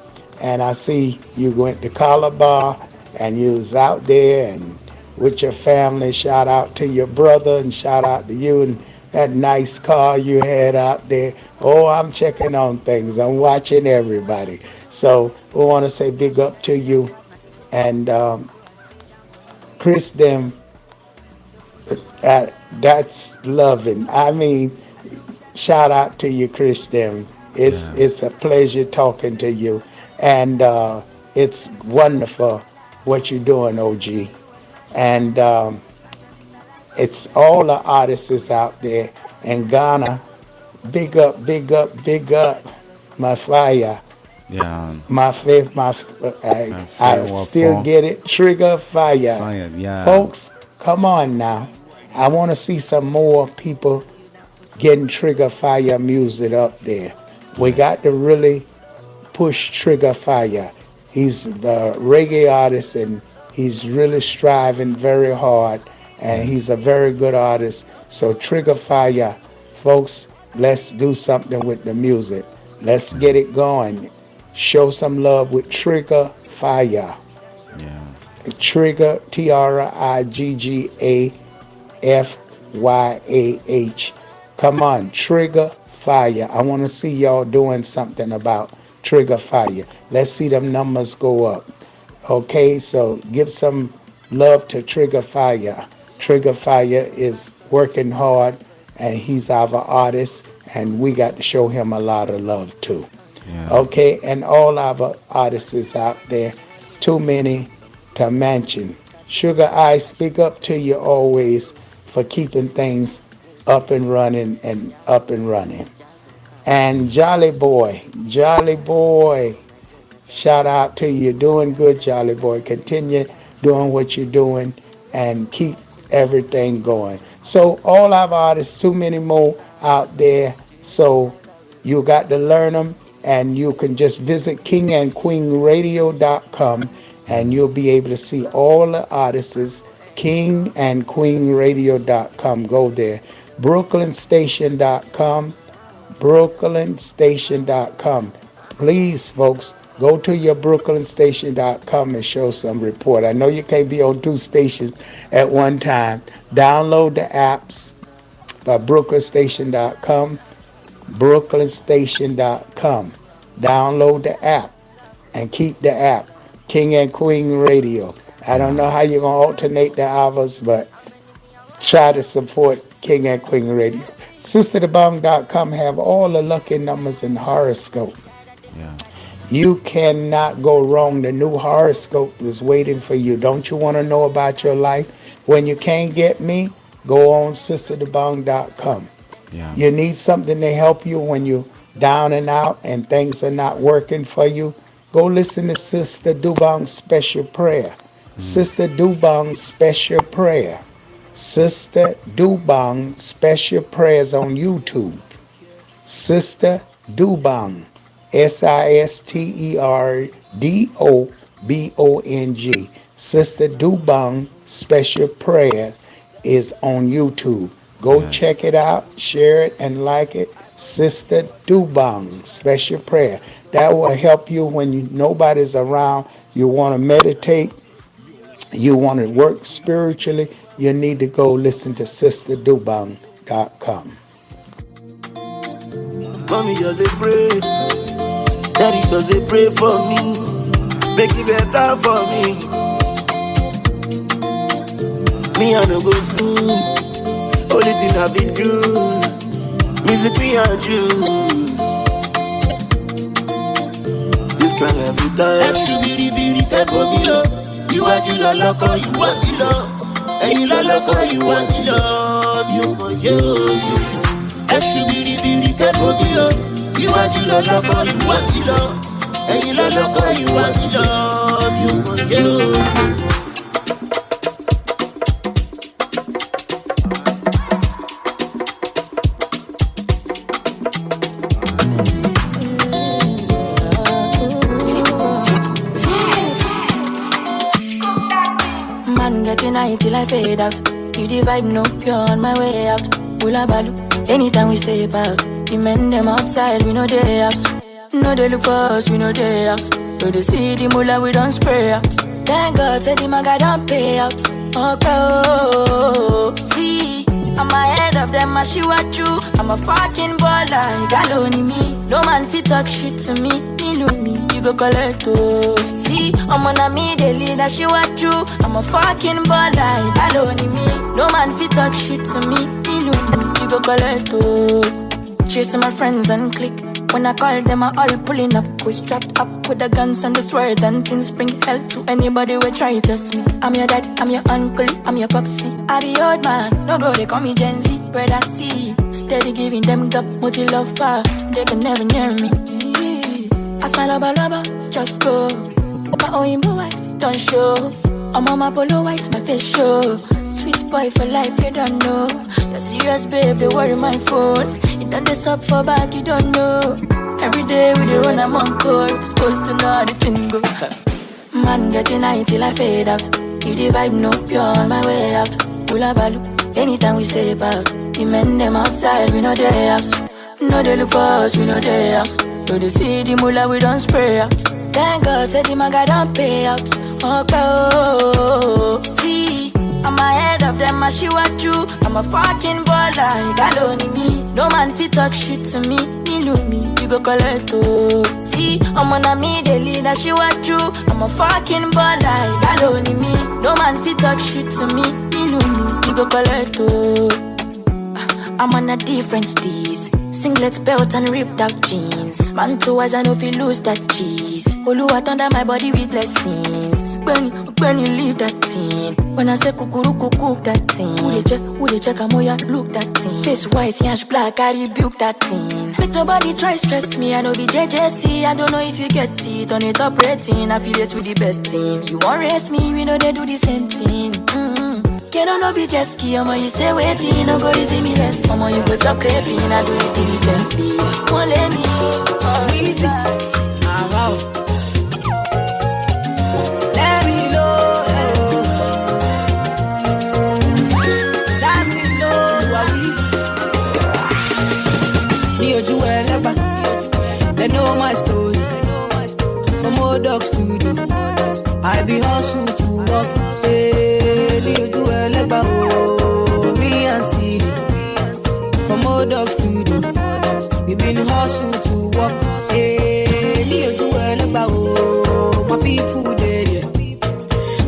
And I see you went to Calabar, and you was out there and with your family. Shout out to your brother, and shout out to you and that nice car you had out there. Oh, I'm checking on things. I'm watching everybody. So we want to say big up to you. And Chris, them, that's loving. I mean, shout out to you, Christian. It's a pleasure talking to you, and it's wonderful what you're doing, OG. And it's all the artists out there in Ghana. Big up, big up, big up, my fire. Yeah. My faith, I still get it. Trigger fire. Fire, yeah. Folks, come on now. I want to see some more people getting Trigger Fire music up there. We got to really push Trigger Fire. He's the reggae artist and he's really striving very hard and he's a very good artist. So Trigger Fire, folks, let's do something with the music. Let's get it going. Show some love with Trigger Fire. Yeah. Trigger, TRIGGAFYAH. Come on, Trigger Fire. I want to see y'all doing something about Trigger Fire. Let's see them numbers go up. Okay, so give some love to Trigger Fire. Trigger Fire is working hard and he's our artist and we got to show him a lot of love too. Yeah. Okay, and all our artists out there, too many to mention. Sugar, I speak up to you always for keeping things up and running and up and running. And Jolly Boy, shout out to you. Doing good, Jolly Boy. Continue doing what you're doing and keep everything going. So all our artists, too many more out there. So you got to learn them. And you can just visit kingandqueenradio.com and you'll be able to see all the artists. kingandqueenradio.com. Go there. brooklynstation.com. Please, folks, go to your brooklynstation.com and show some report. I know you can't be on two stations at one time. Download the apps by brooklynstation.com. brooklynstation.com. Download the app and keep the app. King and Queen Radio. I don't know how you're going to alternate the hours, but try to support King and Queen Radio. SisterTheBong.com have all the lucky numbers in horoscope. Yeah. You cannot go wrong. The new horoscope is waiting for you. Don't you want to know about your life? When you can't get me, go on SisterTheBong.com. Yeah. You need something to help you when you're down and out and things are not working for you. Go listen to Sister Dubong's special prayer. Sister Dubong's special prayer. Sister Dubong special prayers on YouTube. Sister Dubong. SisterDobong. Sister Dubong special prayer is on YouTube. Go check it out, share it, and like it. Sister Dubong, special prayer. That will help you when nobody's around. You want to meditate. You want to work spiritually. You need to go listen to SisterDubong.com. Mommy just a pray. Daddy just a pray for me. Make it better for me. Me I no go school. Only thing I be do, music me and you. This kind of every time. Every you want the love, you want the love. And you love, you want the love. You want you. Every you want the love, you want the love. And you love, you want the love. You want you. Till I fade out. If the vibe no pure on my way out. Ula balu, anytime we step out. The men them outside, we know they house. No they look for us, we know they house. No they see the mula, we don't spray out. Thank God, said the maga don't pay out. Okay, see, I'm ahead of them, I see what you. I'm a fucking baller, you got only me. No man fit talk shit to me. Me, you go collect oh. See, I'm on a me daily, that she what you. I'm a fucking baller, you got only me. No man fit talk shit to me. Me, you go collect oh. chasing my friends and click. When I call them, I all pulling up. We strapped up with the guns and the swords and things. Bring hell to anybody who try to test me. I'm your dad, I'm your uncle, I'm your popsy. I be old man, no go, they call me Gen Z. Brother C, steady giving them the multi love fire. They can never near me. I smile lover, just go. My own wife, don't show. I'm on my polo white, my face show. Sweet boy for life, you don't know. You're serious, babe, they worry my phone. You done this up for back, you don't know. Every day we the run, I'm on call. Supposed to know how the thing go. Man, getting high till I fade out. If the vibe no pure, on my way out. Hula balu, anytime we step out. The men them outside, we know their house. No they look for us, we know their house. No they see the mula, we don't spray out. Thank God, said the maga don't pay out. Oh, see, I'm ahead of them, I see what you. I'm a fucking baller, you got only me. No man fit talk shit to me, you go collect oh. See, I'm on a me, the leader, she what you. I'm a fucking baller, you got only me. No man fit talk shit to me, you go collect oh. I'm on a different steez. Singlet belt and ripped out jeans. Man too as I know if you lose that cheese. Oluwa under my body with blessings. When you leave that thing. When I say kukuru cook that thing. Who they check amoya look that thing. Face white, yash black, I rebuke that thing. Make nobody try stress me, I know be JJC. I don't know if you get it on a top rating. Affiliate with the best team. You won't race me, we know they do the same thing. Can no be jet ski, I'ma you say waiting, no go easy me less. I'ma you go chop crepey, I do it diligently. Won't let me easy. Wow. Let me know. Let me know. Neo Jewel, they know my story. From old dog studio, I be hustle to work. Me and City from old dog studio. We been hustle to work. Hey, do well about my people dead, yeah.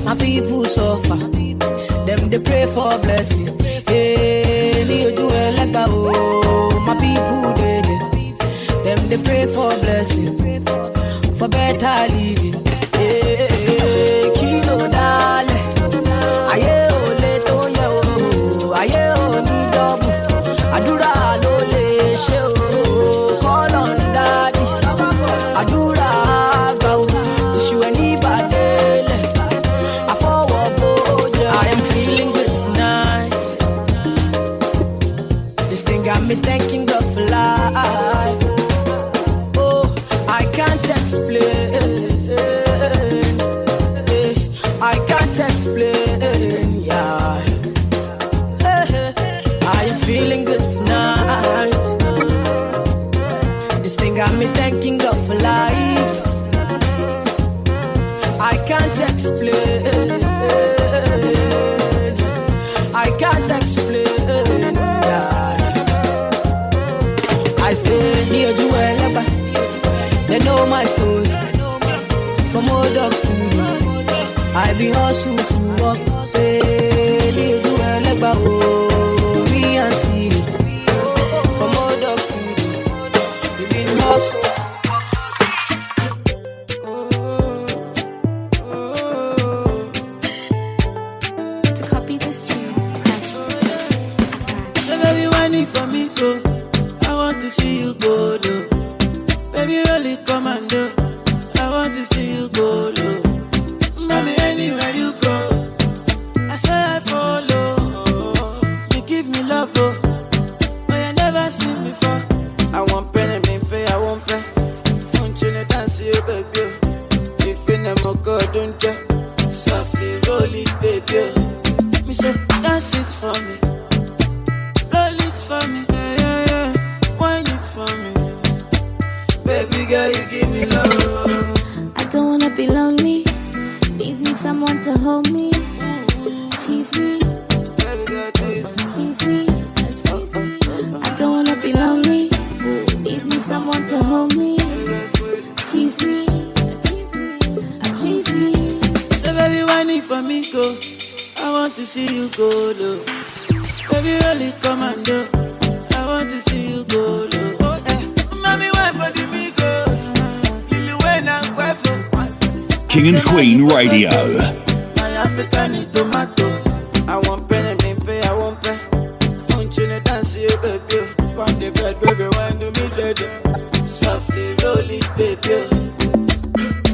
My people suffer. Them they pray for blessing. Hey, do well about my people dead, yeah. Them they pray for blessing, for better living. Hey, kilo dale. Aye ole to ye o, aye oni double. Adura lo le she o, call on daddy. Adura ga o, tishu eni badele. I forward boja. I am feeling good tonight. This thing got me thanking God for life. Oh, I can't explain. I can't explain, yeah. I am feeling good tonight. This thing got me thanking God for life. I can't explain. I can't explain, yeah. I say, near Jewel, they know my story. From old dog studio, I be hustle to work. Say, do well about me and City. From old dog studio, we been hustle To copy this tune, press. So baby, whining for me, go. I want to see you go low. Baby, really commando. I want to see you go low. Mommy, anywhere you go, I swear I follow. You give me love, oh, but you never seen before. I want pen and me pay, I won't pay. Don't you know dance, you baby? If you never go, don't you? Softly roll it, baby. Me say, dance it for me, roll it for me, yeah, yeah, yeah. Wine it for me, baby girl, you give me love. I don't wanna be lonely. Need me someone to hold me, tease me, please me, excuse me. I don't wanna be lonely. Need me someone to hold me, tease me, please me. So baby, whining for me, go. I want to see you go low. Baby, really commando. I want to see you go low. King and Queen Radio. My African tomato. I want pen and pay, I want pay. Don't you dance here, baby? On the bed, baby, when do me dead? Softly roll it, baby.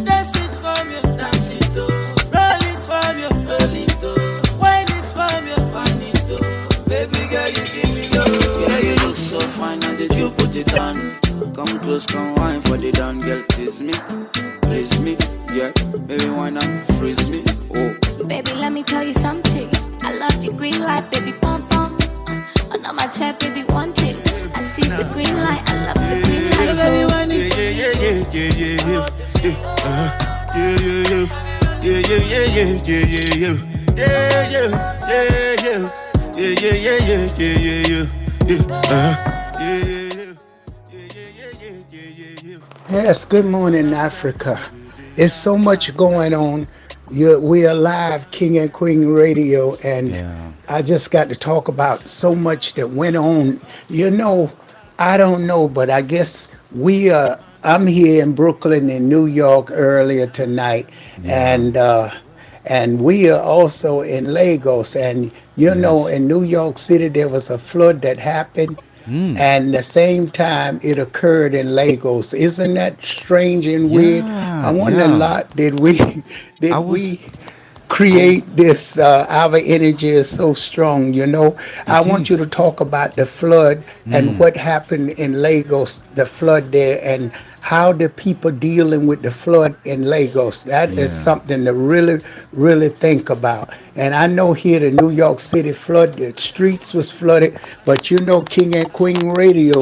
Dance it from you, dance it too. Roll it from you, roll it too. Wine it from you, wine it too. Baby girl, you give me love. Yeah, you look so fine, and did you put it on? Come close, come wine for the down, girl, tease me, please me, yeah. Baby, why not freeze me? Oh, baby, let me tell you something. I love your green light, baby, pump pump. On my chair, baby, want it. I see the green light, I love the green light too. Yes, good morning, Africa. There's so much going on. We're live, King and Queen Radio, and I just got to talk about so much that went on. You know, I don't know, but I guess I'm here in Brooklyn in New York earlier tonight, and we are also in Lagos. And you know, in New York City there was a flood that happened. And the same time it occurred in Lagos. Isn't that strange and weird? I wonder a lot, did we create this? Our energy is so strong, you know. I want you to talk about the flood and what happened in Lagos, the flood there, and how the people dealing with the flood in Lagos. That is something to really, really think about. And I know here the New York City flood, the streets was flooded, but you know, King and Queen Radio,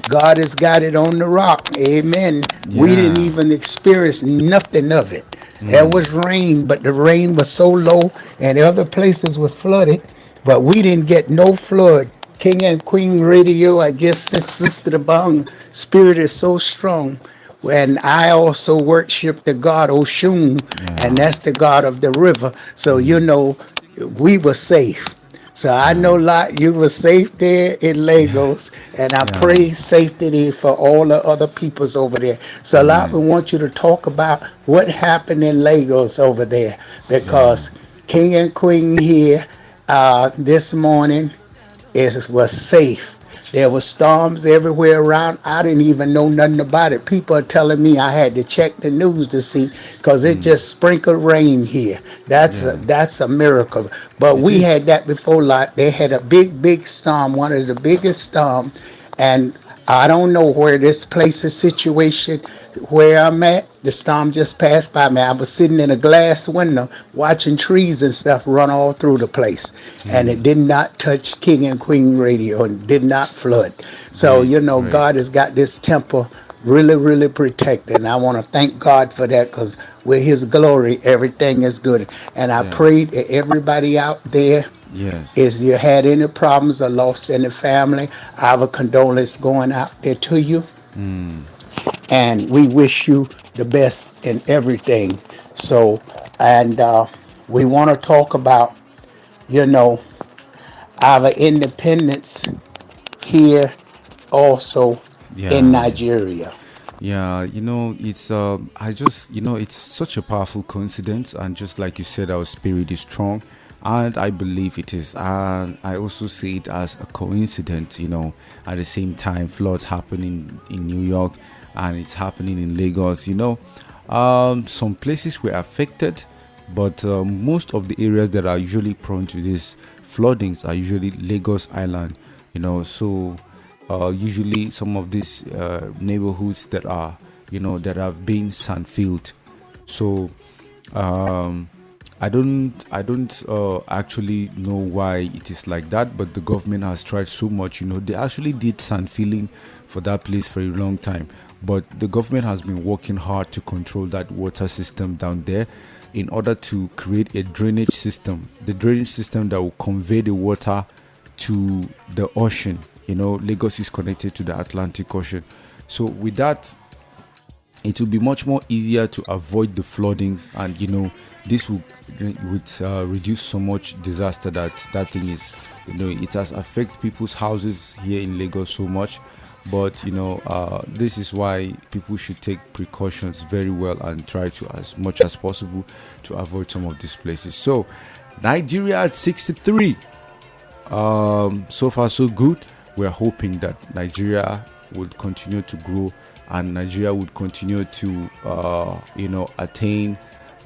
God has got it on the rock. Amen. We didn't even experience nothing of it. There was rain, but the rain was so low and other places were flooded, but we didn't get no flood. King and Queen Radio, I guess Sister the Bong spirit is so strong. And I also worship the god Oshun, and that's the god of the river. So, you know, we were safe. So I know lot you were safe there in Lagos, and I pray safety for all the other peoples over there. So a lot we want you to talk about what happened in Lagos over there, because King and Queen here this morning was safe. There were storms everywhere around. I didn't even know nothing about it. People are telling me I had to check the news to see, because it just sprinkled rain here. That's a miracle. But we had that before. Lot. They had a big storm, one of the biggest storms, and I don't know where this place is situated, where I'm at. The storm just passed by me. I was sitting in a glass window watching trees and stuff run all through the place. And it did not touch King and Queen Radio and did not flood. So, you know, God has got this temple really, really protected. And I want to thank God for that, because with his glory, everything is good. And I pray that everybody out there, if you had any problems or lost any family, our condolence going out there to you. And we wish you the best in everything. So, and we want to talk about, you know, our independence here also in Nigeria. Yeah, you know, it's it's such a powerful coincidence, and just like you said, our spirit is strong, and I believe it is. And I also see it as a coincidence, you know, at the same time, floods happening in New York, and it's happening in Lagos. You know, some places were affected, but most of the areas that are usually prone to these floodings are usually Lagos Island, you know. So usually some of these neighborhoods that are, you know, that have been sand-filled. So I don't actually know why it is like that, but the government has tried so much. You know, they actually did sand filling for that place for a long time, but the government has been working hard to control that water system down there in order to create a drainage system, the drainage system that will convey the water to the ocean. You know, Lagos is connected to the Atlantic Ocean, so with that, it will be much more easier to avoid the floodings, and you know, this would reduce so much disaster that thing is, you know, it has affected people's houses here in Lagos so much. But this is why people should take precautions very well and try to, as much as possible, to avoid some of these places. So Nigeria at 63. So far so good. We're hoping that Nigeria would continue to grow and Nigeria would continue to attain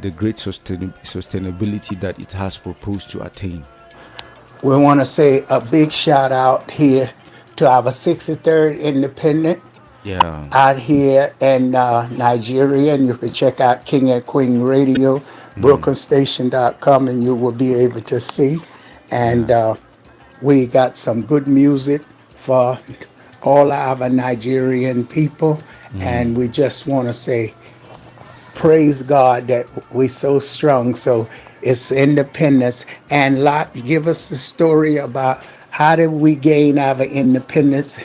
the great sustainability that it has proposed to attain. We want to say a big shout out here to our 63rd Independent out here in Nigeria. And you can check out King and Queen Radio, BrooklynStation.com, and you will be able to see. And we got some good music for all our Nigerian people. And we just want to say, praise God that we're so strong. So it's independence. And Lot, give us the story about how did we gain our independence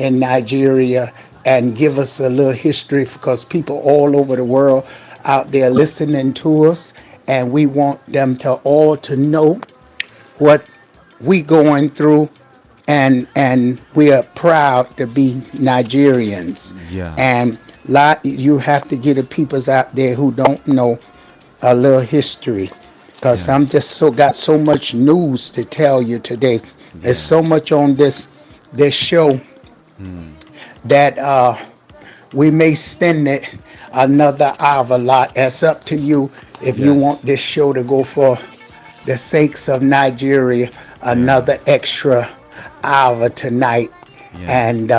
in Nigeria, and give us a little history, because people all over the world out there listening to us, and we want them to all to know what we going through, and we are proud to be Nigerians. And Lot, you have to get the peoples out there who don't know a little history, because I'm just got so much news to tell you today. There's so much on this show that we may spend it another hour. Lot, that's up to you. If you want this show to go for the sakes of Nigeria, another extra hour tonight, and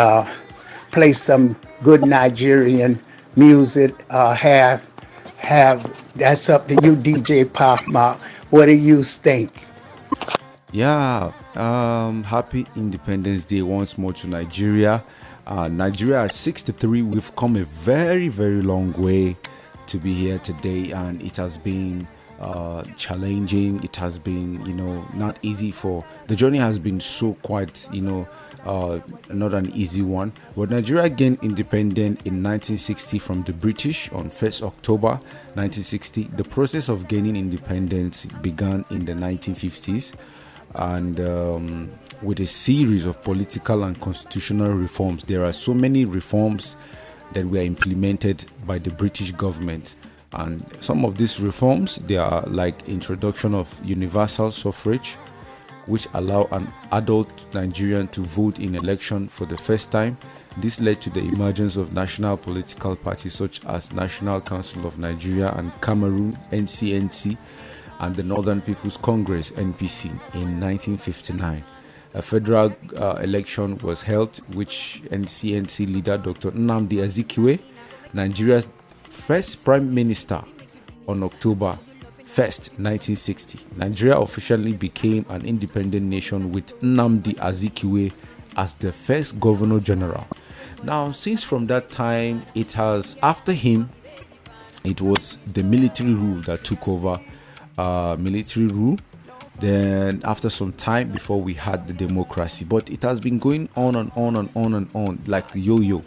play some good Nigerian music. Have that's up to you, DJ Pop Mark. What do you think? Happy Independence Day once more to Nigeria. Nigeria at 63, we've come a very, very long way to be here today, and it has been challenging. It has been, not easy. The journey has been so quite, not an easy one. But Nigeria gained independence in 1960 from the British on 1st October 1960. The process of gaining independence began in the 1950s, and with a series of political and constitutional reforms. There are so many reforms that were implemented by the British government, and some of these reforms, they are like introduction of universal suffrage, which allow an adult Nigerian to vote in election for the first time. This led to the emergence of national political parties such as National Council of Nigeria and Cameroon, NCNC, and the Northern People's Congress, NPC, in 1959. A federal election was held, which NCNC leader Dr. Nnamdi Azikiwe, Nigeria's first prime minister, on October 1st, 1960. Nigeria officially became an independent nation with Nnamdi Azikiwe as the first governor general. Now, since from that time, after him, it was the military rule that took over. Military rule. Then after some time, before we had the democracy, but it has been going on and on and on and on like yo-yo.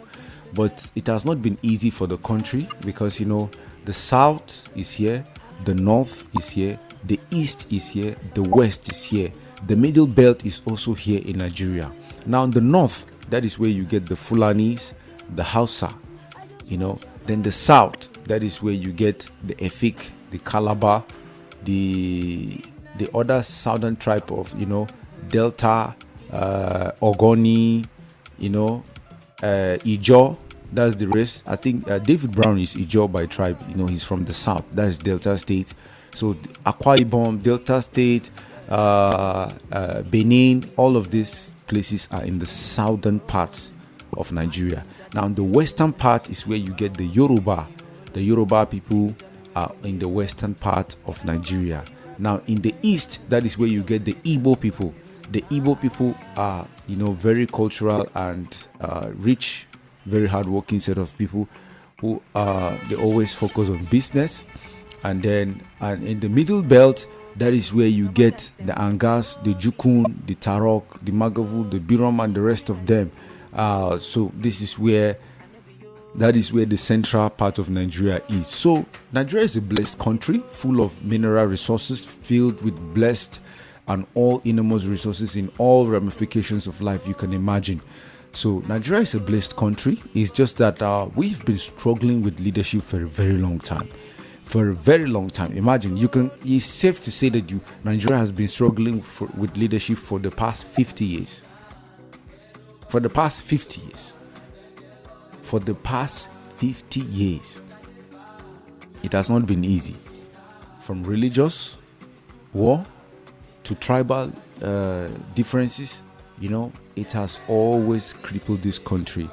But it has not been easy for the country, because the south is here, the north is here, the east is here, the west is here, the middle belt is also here in Nigeria. Now in the north, that is where you get the Fulanis, the Hausa, then the south, that is where you get the Efik, the Calabar, the other southern tribe of Delta, Ogoni, Ijaw. That's the rest. I think David Brown is Ijaw by tribe. He's from the south. That is Delta State. So Akwa Ibom, Delta State, Benin, all of these places are in the southern parts of Nigeria. Now, the western part is where you get the Yoruba. The Yoruba people are in the western part of Nigeria. Now, in the east, that is where you get the Igbo people. The Igbo people are, very cultural and rich, very hardworking set of people who they always focus on business. And in the middle belt, that is where you get the Angas, the Jukun, the Tarok, the Magavu, the Birom, and the rest of them. So that is where the central part of Nigeria is. So Nigeria is a blessed country, full of mineral resources, filled with blessed and all enormous resources in all ramifications of life you can imagine. So Nigeria is a blessed country. It's just that we've been struggling with leadership for a very long time. For a very long time. Imagine it's safe to say that Nigeria has been struggling with leadership for the past 50 years. For the past 50 years. For the past 50 years. It has not been easy. From religious war to tribal differences, it has always crippled this country.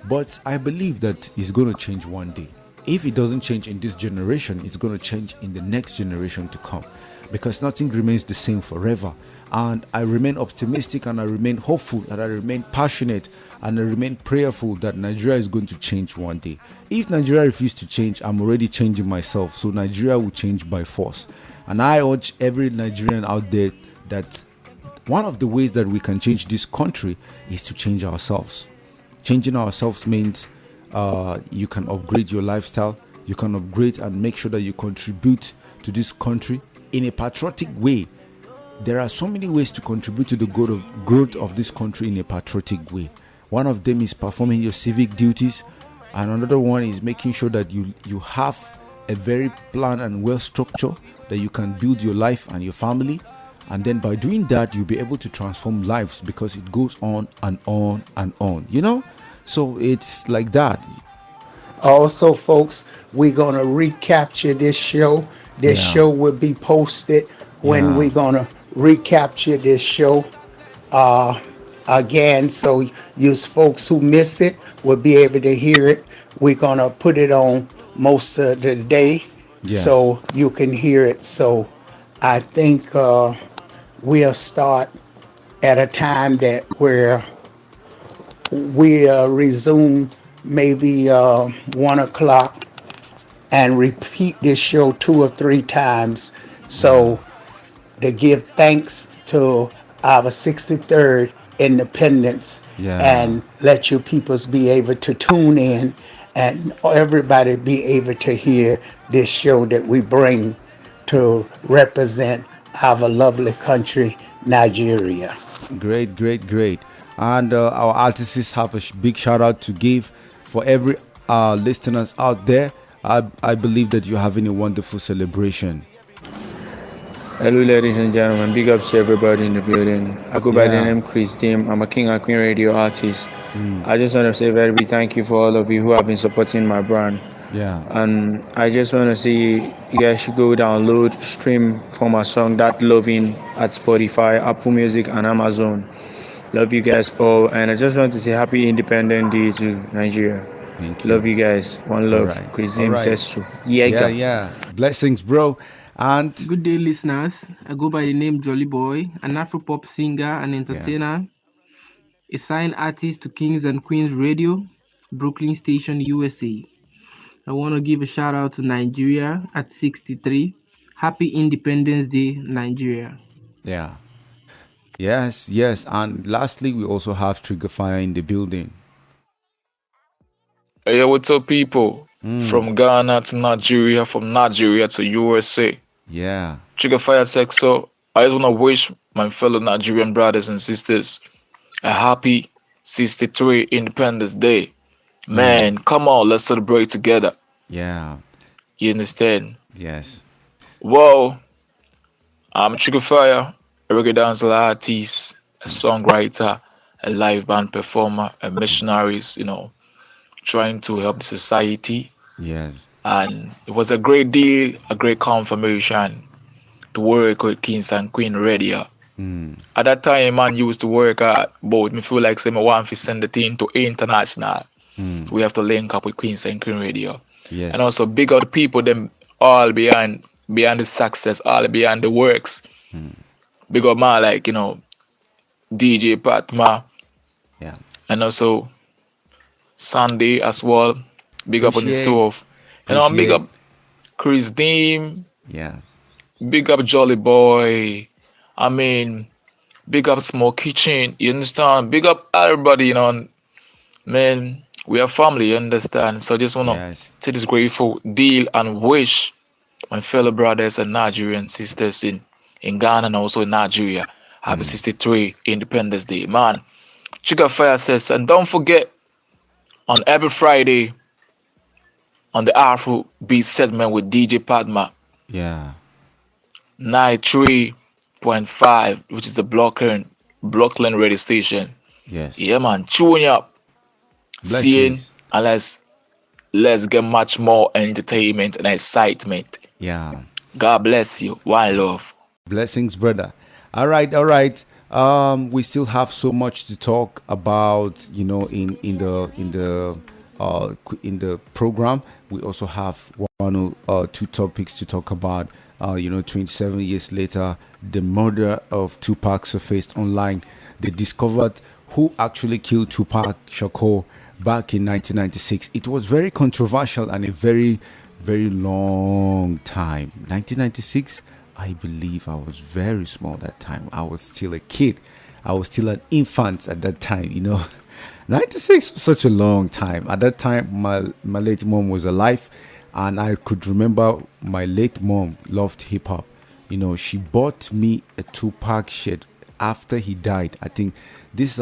But I believe that it's going to change one day. If it doesn't change in this generation, it's going to change in the next generation to come, because nothing remains the same forever. And I remain optimistic, and I remain hopeful, and I remain passionate, and I remain prayerful that Nigeria is going to change one day. If Nigeria refuses to change, I'm already changing myself, so Nigeria will change by force. And I urge every Nigerian out there that one of the ways that we can change this country is to change ourselves. Changing ourselves means you can upgrade your lifestyle, you can upgrade and make sure that you contribute to this country in a patriotic way. There are so many ways to contribute to the growth of this country in a patriotic way. One of them is performing your civic duties, and another one is making sure that you have a very planned and well structured that you can build your life and your family. And then by doing that, you'll be able to transform lives, because it goes on and on and on, So it's like that. Also, folks, we're going to recapture this show. This show will be posted when we're going to recapture this show again. So you folks who miss it will be able to hear it. We're going to put it on most of the day so you can hear it. So I think we'll start at a time where we resume maybe 1 o'clock and repeat this show 2 or 3 times. So to give thanks to our 63rd Independence and let you peoples be able to tune in and everybody be able to hear this show that we bring to represent our lovely country, Nigeria. Great, great, great. And our artists have a big shout out to give for every listeners out there. I believe that you're having a wonderful celebration. Hello, ladies and gentlemen. Big ups to everybody in the building. I go by the name Chris Tim. I'm a King and Queen radio artist. I just want to say a very big thank you for all of you who have been supporting my brand. And I just want to say you guys should go download, stream for my song That Loving at Spotify, Apple Music, and Amazon. Love you guys all, and I just want to say Happy Independence Day to Nigeria. Thank you. Love you guys. One love. Chris Tim says so. Yeah. Blessings, bro. And good day, listeners. I go by the name Jolly Boy, an Afropop singer and entertainer, a signed artist to Kings and Queens Radio, Brooklyn Station, USA. I want to give a shout out to Nigeria at 63. Happy Independence Day, Nigeria. Yes. And lastly, we also have Trigger Fire in the building. Hey, what's up, people? From Ghana to Nigeria, from Nigeria to USA. Trigger Fire Sexo. I just want to wish my fellow Nigerian brothers and sisters a happy 63 Independence Day. Man, come on, let's celebrate together. You understand? Yes. Well, I'm Trigger Fire, a reggae dancer artist, a songwriter, a live band performer, a missionaries, trying to help the society. And it was a great deal, a great confirmation to work with Kings and Queen Radio. At that time, man used to work at both. Me feel like I want to send the thing to international. So we have to link up with Queens and Queen Radio. And also big up the people, them all behind the success, all behind the works. Big up man like, DJ Patma. And also Sunday as well. Big up on the South. Big up Chris Deem. Big up Jolly Boy. I mean, big up Small Kitchen. You understand? Big up everybody, Man, we are family, you understand? So I just want to take this grateful deal and wish my fellow brothers and Nigerian sisters in Ghana and also in Nigeria happy 63 Independence Day. Man, Sugar Fire says, and don't forget on every Friday on the Afro Beat segment with DJ Padma. Yeah. 93.5, which is the Blockland radio station. Yes. Yeah, man. Tune up. Seeing, and let's get much more entertainment and excitement. Yeah. God bless you. One love. Blessings, brother. All right. We still have so much to talk about, in the program. We also have one or two topics to talk about. 27 years later, the murder of Tupac surfaced online. They discovered who actually killed Tupac Shakur back in 1996. It was very controversial and a very, very long time. 1996, I believe I was very small that time. I was still a kid. I was still an infant at that time, 96 was such a long time. At that time, my late mom was alive, and I could remember my late mom loved hip hop. She bought me a Tupac shirt after he died. I think this she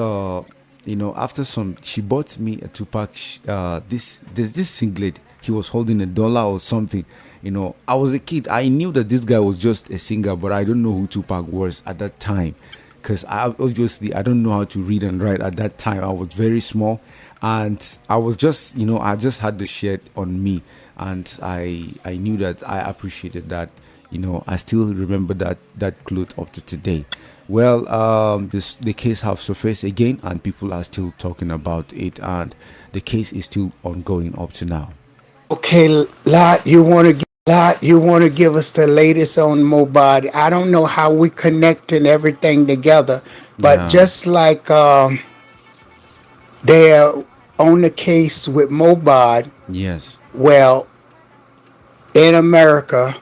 bought me a Tupac there's this singlet. He was holding $1 or something. I was a kid. I knew that this guy was just a singer, but I don't know who Tupac was at that time, because I don't know how to read and write at that time. I was very small, and I was just I just had the shirt on me, and I knew that I appreciated that. I still remember that cloth up to today. Well, the case have surfaced again, and people are still talking about it, and the case is still ongoing up to now. Okay, Lot, you want to give us the latest on Mobad? I don't know how we connecting everything together, but just like they're on the case with Mobad. Yes. Well, in America,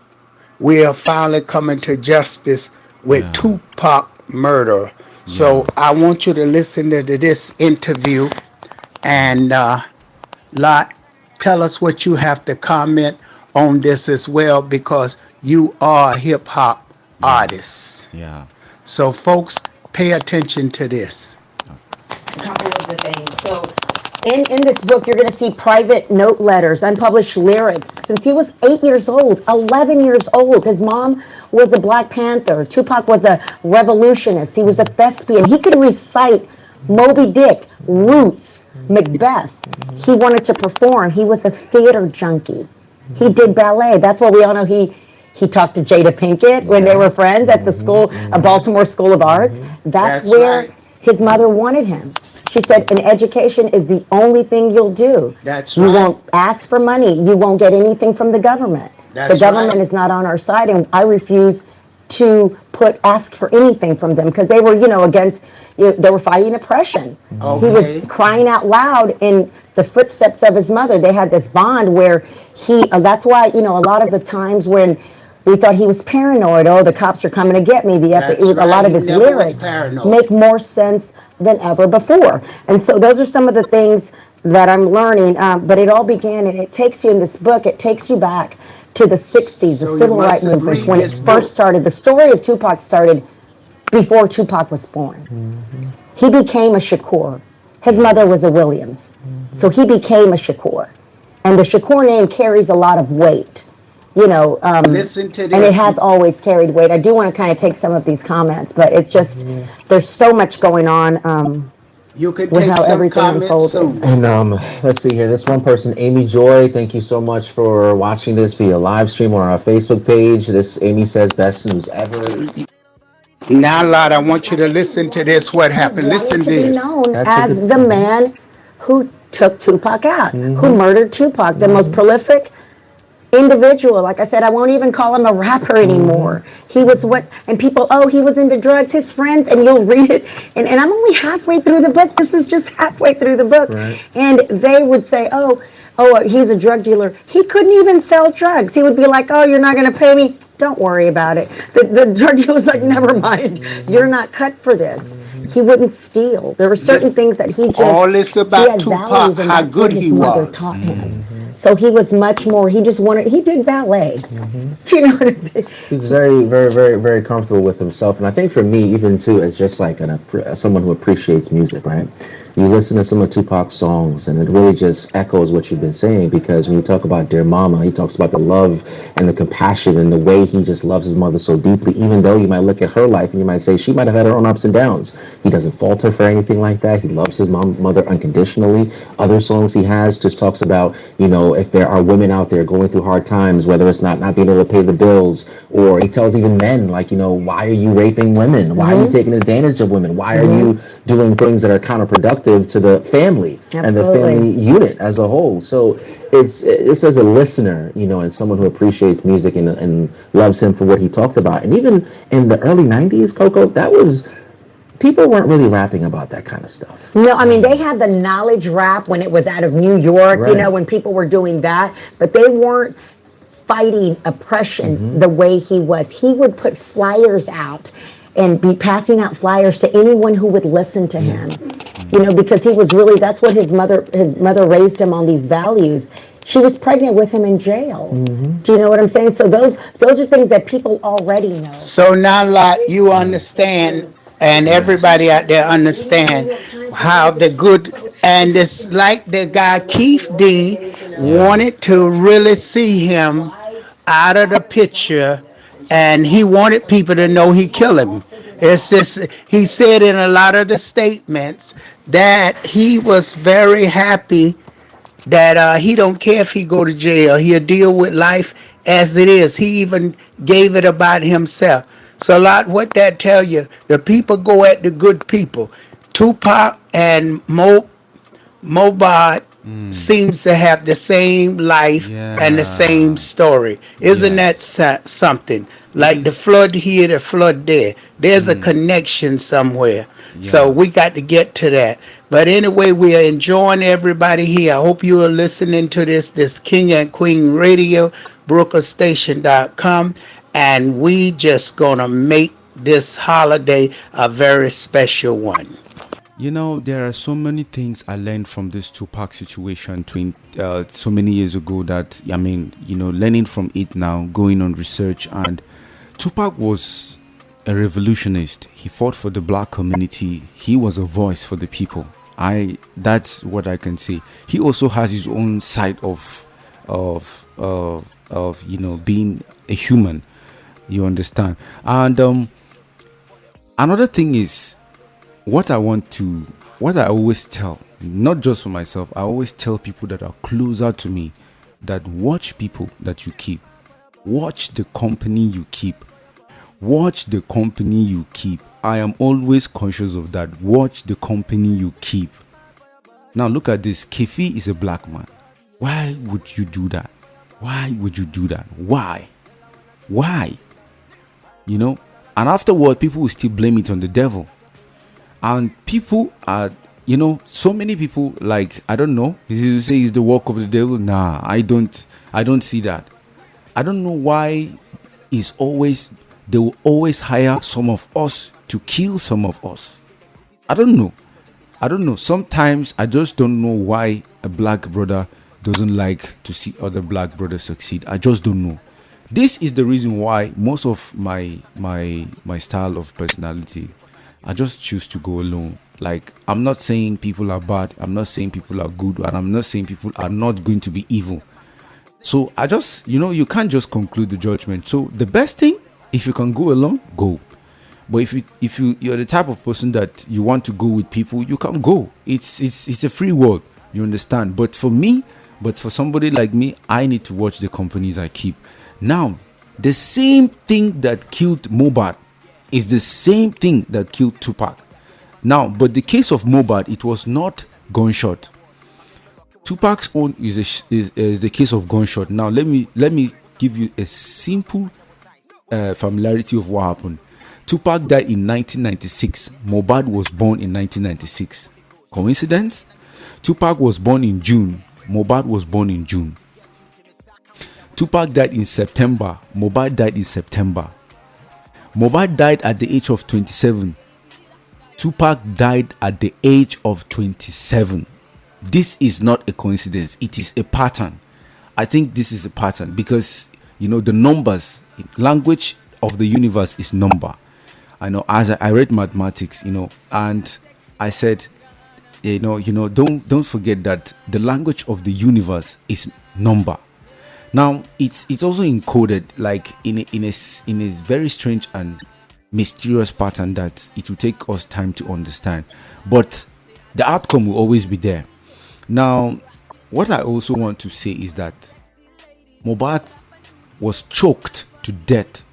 we are finally coming to justice with Tupac murder. So I want you to listen to this interview, and Lot, tell us what you have to comment on this as well, because you are a hip hop artist. Yeah. So folks, pay attention to this. A couple of the things. So in this book, you're going to see private note letters, unpublished lyrics. Since he was 8 years old, 11 years old, his mom was a Black Panther. Tupac was a revolutionist. He was a thespian. He could recite Moby Dick, Roots, Macbeth. He wanted to perform. He was a theater junkie. He did ballet. That's why we all know he talked to Jada Pinkett when they were friends at the school, a Baltimore School of Arts. That's where his mother wanted him. She said, an education is the only thing you'll do. You won't ask for money. You won't get anything from the government. The government is not on our side, and I refuse to ask for anything from them, because they were, against, they were fighting oppression. Okay. He was crying out loud in the footsteps of his mother. They had this bond where that's why, a lot of the times when we thought he was paranoid, the cops are coming to get me. A lot of his lyrics make more sense than ever before. And so those are some of the things that I'm learning. But it all began, and it takes you in this book, it takes you back to the 60s, the civil rights movement, when it first started. The story of Tupac started before Tupac was born. He became a Shakur. His mother was a Williams. So he became a Shakur. And the Shakur name carries a lot of weight. Listen to this. And it has always carried weight. I do want to kind of take some of these comments, but it's just, there's so much going on. You can with take how some everything comments unfolded. soon. And let's see here. This one person, Amy Joy, thank you so much for watching this via live stream or our Facebook page. This Amy says best news ever. Now, Lot, I want you to listen to this. What happened? Listen to this. Known as the man who took Tupac out, who murdered Tupac, the most prolific individual. Like I said, I won't even call him a rapper anymore. He was and people, he was into drugs, his friends, and you'll read it. And I'm only halfway through the book. This is just halfway through the book. Right. And they would say, he's a drug dealer. He couldn't even sell drugs. He would be like, you're not going to pay me. Don't worry about it. The drug dealer was like, never mind. You're not cut for this. He wouldn't steal. There were certain things that he just... All this about Tupac, how good he was. So he was much more. He just wanted. He did ballet. You know what I'm saying? He's very, very, very, very comfortable with himself, and I think for me, even too, as just like someone who appreciates music, right? You listen to some of Tupac's songs, and it really just echoes what you've been saying. Because when you talk about Dear Mama, he talks about the love and the compassion and the way he just loves his mother so deeply. Even though you might look at her life and you might say she might have had her own ups and downs, he doesn't fault her for anything like that. He loves his mother unconditionally. Other songs he has just talks about, you know, if there are women out there going through hard times, whether it's not being able to pay the bills, or he tells even men, like, you know, why are you raping women? Why are you taking advantage of women? Why are you doing things that are counterproductive to the family and the family unit as a whole? So it's as a listener, you know, and someone who appreciates music and loves him for what he talked about. And even in the early 90s, Coco, that was, people weren't really rapping about that kind of stuff. No, I mean, they had the knowledge rap when it was out of New York, you know, when people were doing that, but they weren't fighting oppression the way he was. He would put flyers out and be passing out flyers to anyone who would listen to him, you know, because he was really, that's what his mother raised him on, these values. She was pregnant with him in jail. Do you know what I'm saying? So those are things that people already know. So now, Lot, you understand, and everybody out there understand how the good, and it's like the guy Keith D wanted to really see him out of the picture, and he wanted people to know he killed him. It's just, he said in a lot of the statements that he was very happy that he don't care if he go to jail. He'll deal with life as it is. He even gave it about himself. So, Lot, what that tell you? The people go at the good people. Tupac and Mobad seems to have the same life and the same story. Isn't that something? Like the flood here, the flood there. There's a connection somewhere. So we got to get to that. But anyway, we are enjoying everybody here. I hope you are listening to this King and Queen Radio, BrookerStation.com. And we just gonna make this holiday a very special one. You know, there are so many things I learned from this Tupac situation so many years ago that, I mean, you know, learning from it now, going on research. And Tupac was a revolutionist. He fought for the black community. He was a voice for the people. That's what I can say. He also has his own side of you know, being a human. You understand? And another thing is, what I always tell, not just for myself, I always tell people that are closer to me, that watch people that you keep. Watch the company you keep. Watch the company you keep. I am always conscious of that. Watch the company you keep. Now look at this. Kefi is a black man. Why would you do that? Why would you do that? Why? You know? And afterward, people will still blame it on the devil. And people are, you know, so many people, like, I don't know, you say it's the work of the devil. Nah, I don't see that. I don't know why they will always hire some of us to kill some of us. I don't know. Sometimes I just don't know why a black brother doesn't like to see other black brothers succeed. I just don't know. This is the reason why most of my style of personality, I just choose to go alone. Like, I'm not saying people are bad. I'm not saying people are good. And I'm not saying people are not going to be evil. So I just, you know, you can't just conclude the judgment. So the best thing, if you can go alone, go. But if you're the type of person that you want to go with people, you can go. It's a free world. You understand? But for somebody like me, I need to watch the companies I keep. Now, the same thing that killed Mobad is the same thing that killed Tupac. Now, but the case of Mobad, it was not gunshot. Tupac's own is the case of gunshot. Now, let me give you a simple familiarity of what happened. Tupac died in 1996. Mobad was born in 1996. Coincidence? Tupac was born in June. Mobad was born in June. Tupac died in September. Mobad died in September. Mobad died at the age of 27. Tupac died at the age of 27. This is not a coincidence. It is a pattern. I think this is a pattern because the numbers, language of the universe is number. I know, as I read mathematics, and I said, don't forget that the language of the universe is number. Now it's also encoded like in a very strange and mysterious pattern that it will take us time to understand, but the outcome will always be there. Now, what I also want to say is that Mohbad was choked to death.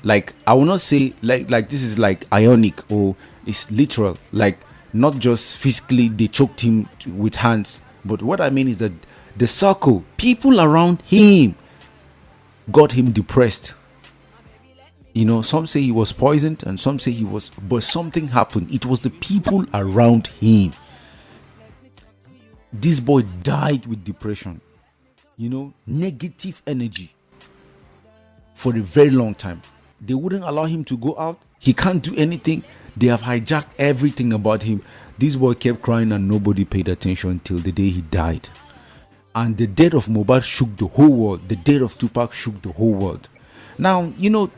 Like, I will not say like this is like ionic or it's literal, like not just physically they choked him with hands, but what I mean is that the circle, people around him got him depressed. Some say he was poisoned and some say he was, but something happened. It was the people around him. This boy died with depression, negative energy for a very long time. They wouldn't allow him to go out. He can't do anything. They have hijacked everything about him. This boy kept crying and nobody paid attention till the day he died. And the death of Mohbad shook the whole world. The death of Tupac shook the whole world. Now,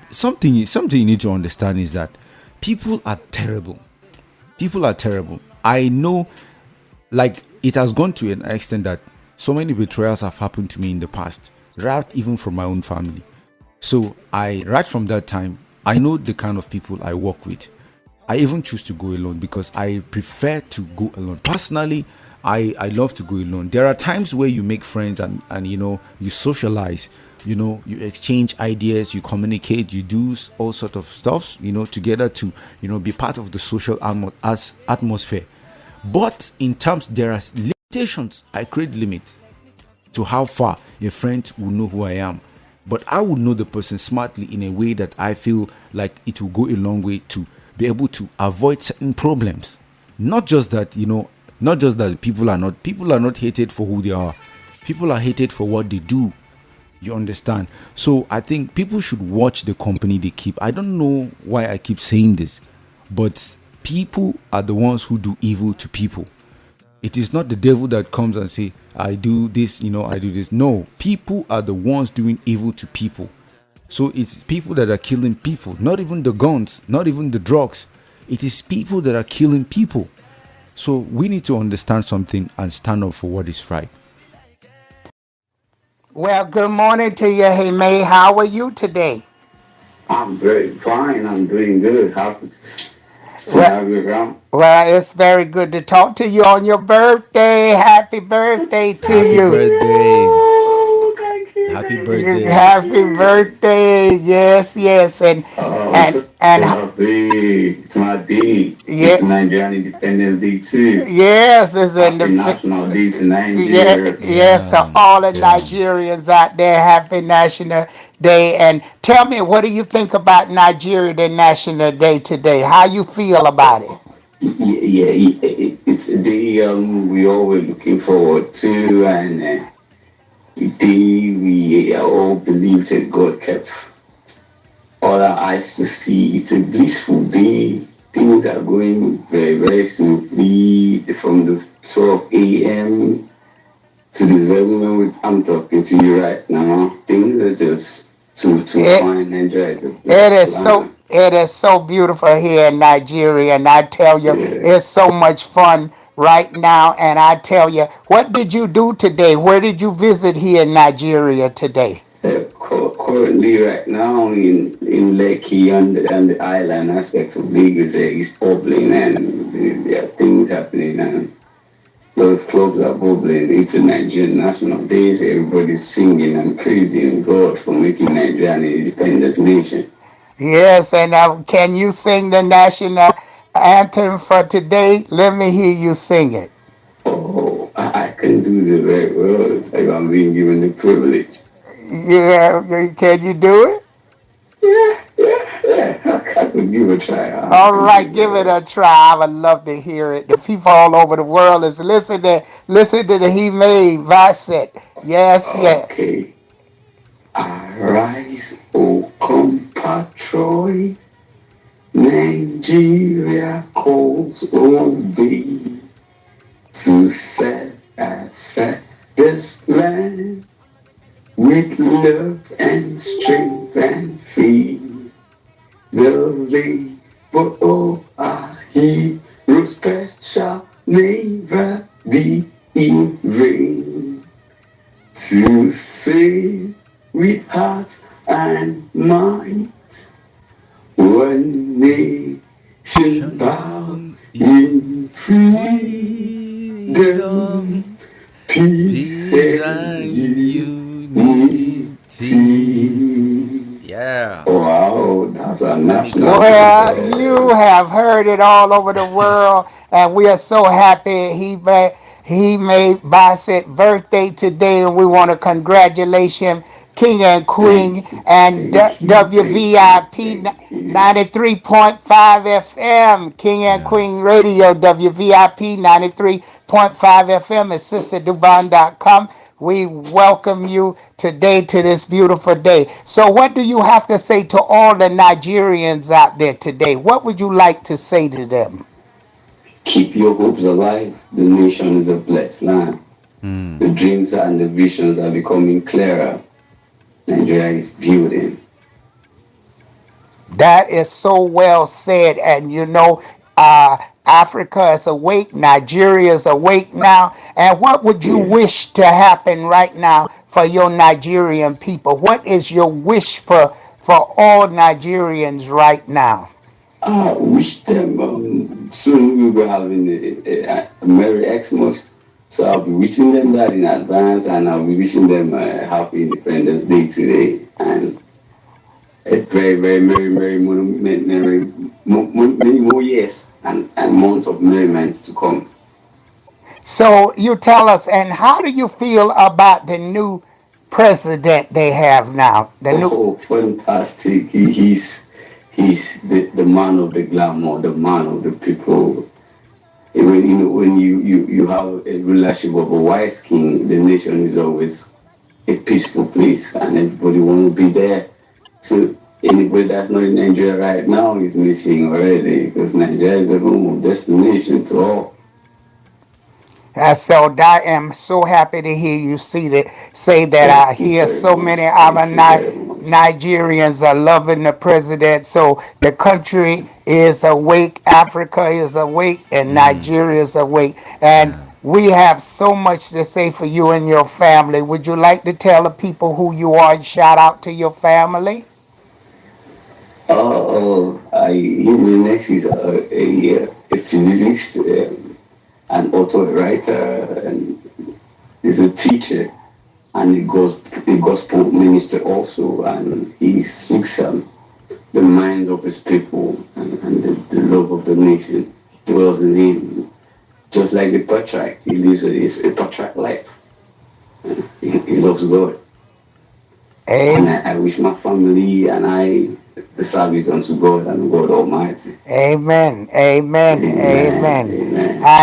something you need to understand is that people are terrible. People are terrible. I know, like, it has gone to an extent that so many betrayals have happened to me in the past, right, even from my own family. So right from that time, I know the kind of people I work with. I even choose to go alone because I prefer to go alone. Personally, I love to go alone. There are times where you make friends and you socialize, you exchange ideas, you communicate, you do all sort of stuff, together to, be part of the social atmosphere. But in terms, there are limitations. I create limits to how far a friend will know who I am. But I would know the person smartly in a way that I feel like it will go a long way to be able to avoid certain problems. Not just that, people are not hated for who they are. People are hated for what they do. You understand? So I think people should watch the company they keep. I don't know why I keep saying this, but people are the ones who do evil to people. It is not the devil that comes and say, I do this, I do this. No, people are the ones doing evil to people. So it's people that are killing people, not even the guns, not even the drugs. It is people that are killing people. So we need to understand something and stand up for what is right. Well, good morning to you. Hey, May, how are you today? I'm very fine. I'm doing good. Happy to have you around. Well, it's very good to talk to you on your birthday. Happy birthday to you. Birthday. Happy birthday. Happy birthday. Yes. And happy to my day. It's Nigerian Independence Day too. Yes, it's happy National Day to Nigeria. Yes, so all the Nigerians out there, happy National Day. And tell me, what do you think about Nigeria, the National Day today? How you feel about it? It's a day we all were looking forward to, and a day we all believed that God kept all our eyes to see. It's a blissful day. Things are going very, very smoothly from the 12 a.m. to this very moment I'm talking to you right now. Things are just too fine and enjoy. It is so beautiful here in Nigeria, and I tell you, it's so much fun right now. And I tell you, what did you do today? Where did you visit here in Nigeria today? Currently, right now, in Lekki and the island aspects of Lagos, it's bubbling and there are things happening and those clubs are bubbling. It's a Nigerian National Day, so everybody's singing and praising God for making Nigeria an independent nation. Yes, and can you sing the national anthem for today? Let me hear you sing it. Oh, I can do the very well if I'm being given the privilege. Yeah, can you do it? Yeah. I could give it a try. All right, give it a try. I would love to hear it. The people all over the world is listen to the He Made Vasset. Yes. Okay. Arise, O compatriot, Nigeria calls on thee to set a this land with love and strength and faith. The labor of our heroes past shall never be in vain. To save with heart and mind, one nation bound in freedom, peace and unity. Yeah. Wow, that's a national Well, anthem. you have heard it all over the world, and we are so happy he made Bassett birthday today, and we want to congratulate him, King and Queen, and WVIP 93.5 FM, King and Queen Radio, WVIP 93.5 FM, and SisterDubon.com. We welcome you today to this beautiful day. So, what do you have to say to all the Nigerians out there today? What would you like to say to them? Keep your hopes alive. The nation is a blessed land. The dreams and the visions are becoming clearer. Nigeria is building. That is so well said. And Africa is awake, Nigeria is awake now. And what would you wish to happen right now for your Nigerian people? What is your wish for all Nigerians right now? I wish them soon we will be having a Merry Xmas. So I'll be wishing them that in advance, and I'll be wishing them a happy Independence Day today. And a very, very many more years and months of merriment to come. So you tell us, and how do you feel about the new president they have now? Fantastic. He's the man of the glamour, the man of the people. When you have a relationship of a wise king, the nation is always a peaceful place, and everybody want to be there. So anybody that's not in Nigeria right now is missing already, because Nigeria is the home of destination to all. So I am so happy to hear you say that. I hear so many other Nigerians are loving the president. So the country is awake, Africa is awake, and Nigeria is awake. And we have so much to say for you and your family. Would you like to tell the people who you are and shout out to your family? Next is a physicist, an author, writer, and is a teacher, and a gospel minister also, and he speaks the mind of his people and the love of the nation dwells in him. Just like the patriarch, he lives a patriarch life. He loves God. And I wish my family and I the service unto God and God Almighty. Amen. I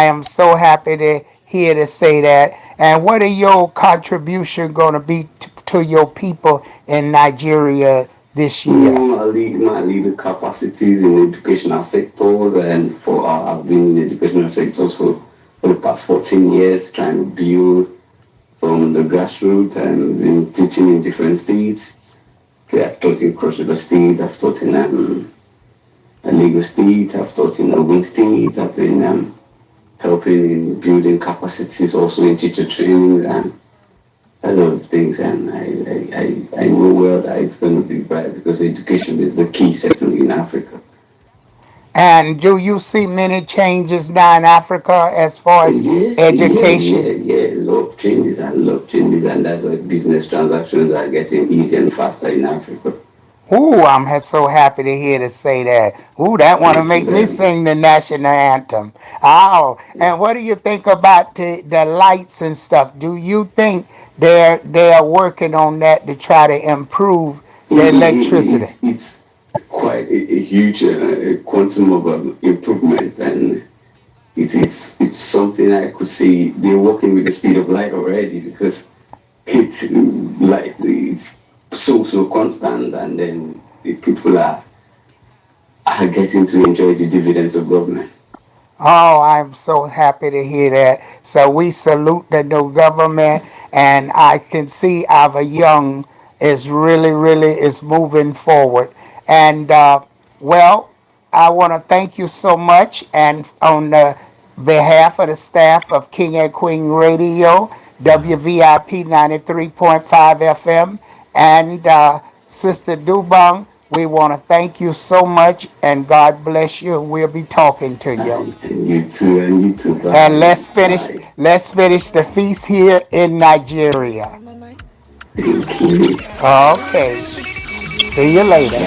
am so happy to hear to say that. And what are your contribution going to be to your people in Nigeria this year? I lead the capacities in educational sectors, and I've been in educational sectors for the past 14 years, trying to build from the grassroots, and been teaching in different states. I've taught in Cross River State, I've taught in Lagos State, I've taught in Ogun State, I've been helping in building capacities, also in teacher trainings and a lot of things. And I know well that it's going to be bright, because education is the key, certainly in Africa. And do you see many changes now in Africa as far as education? Yeah, a lot of changes, and that's why business transactions are getting easier and faster in Africa. Ooh, I'm so happy to hear to say that. Ooh, that want to make me sing the national anthem. Oh, and what do you think about the lights and stuff? Do you think they are working on that to try to improve the electricity? It's quite a huge quantum of improvement, and it's something I could say they're working with the speed of light already, because it's so constant, and then the people are getting to enjoy the dividends of government. Oh, I'm so happy to hear that. So we salute the new government, and I can see our young is really is moving forward. And well, I want to thank you so much, and on the behalf of the staff of King and Queen Radio, WVIP 93.5 FM, and Sister Dubong, we want to thank you so much, and God bless you. We'll be talking to you. And you too. Bye. And let's finish the feast here in Nigeria. Okay. See you later.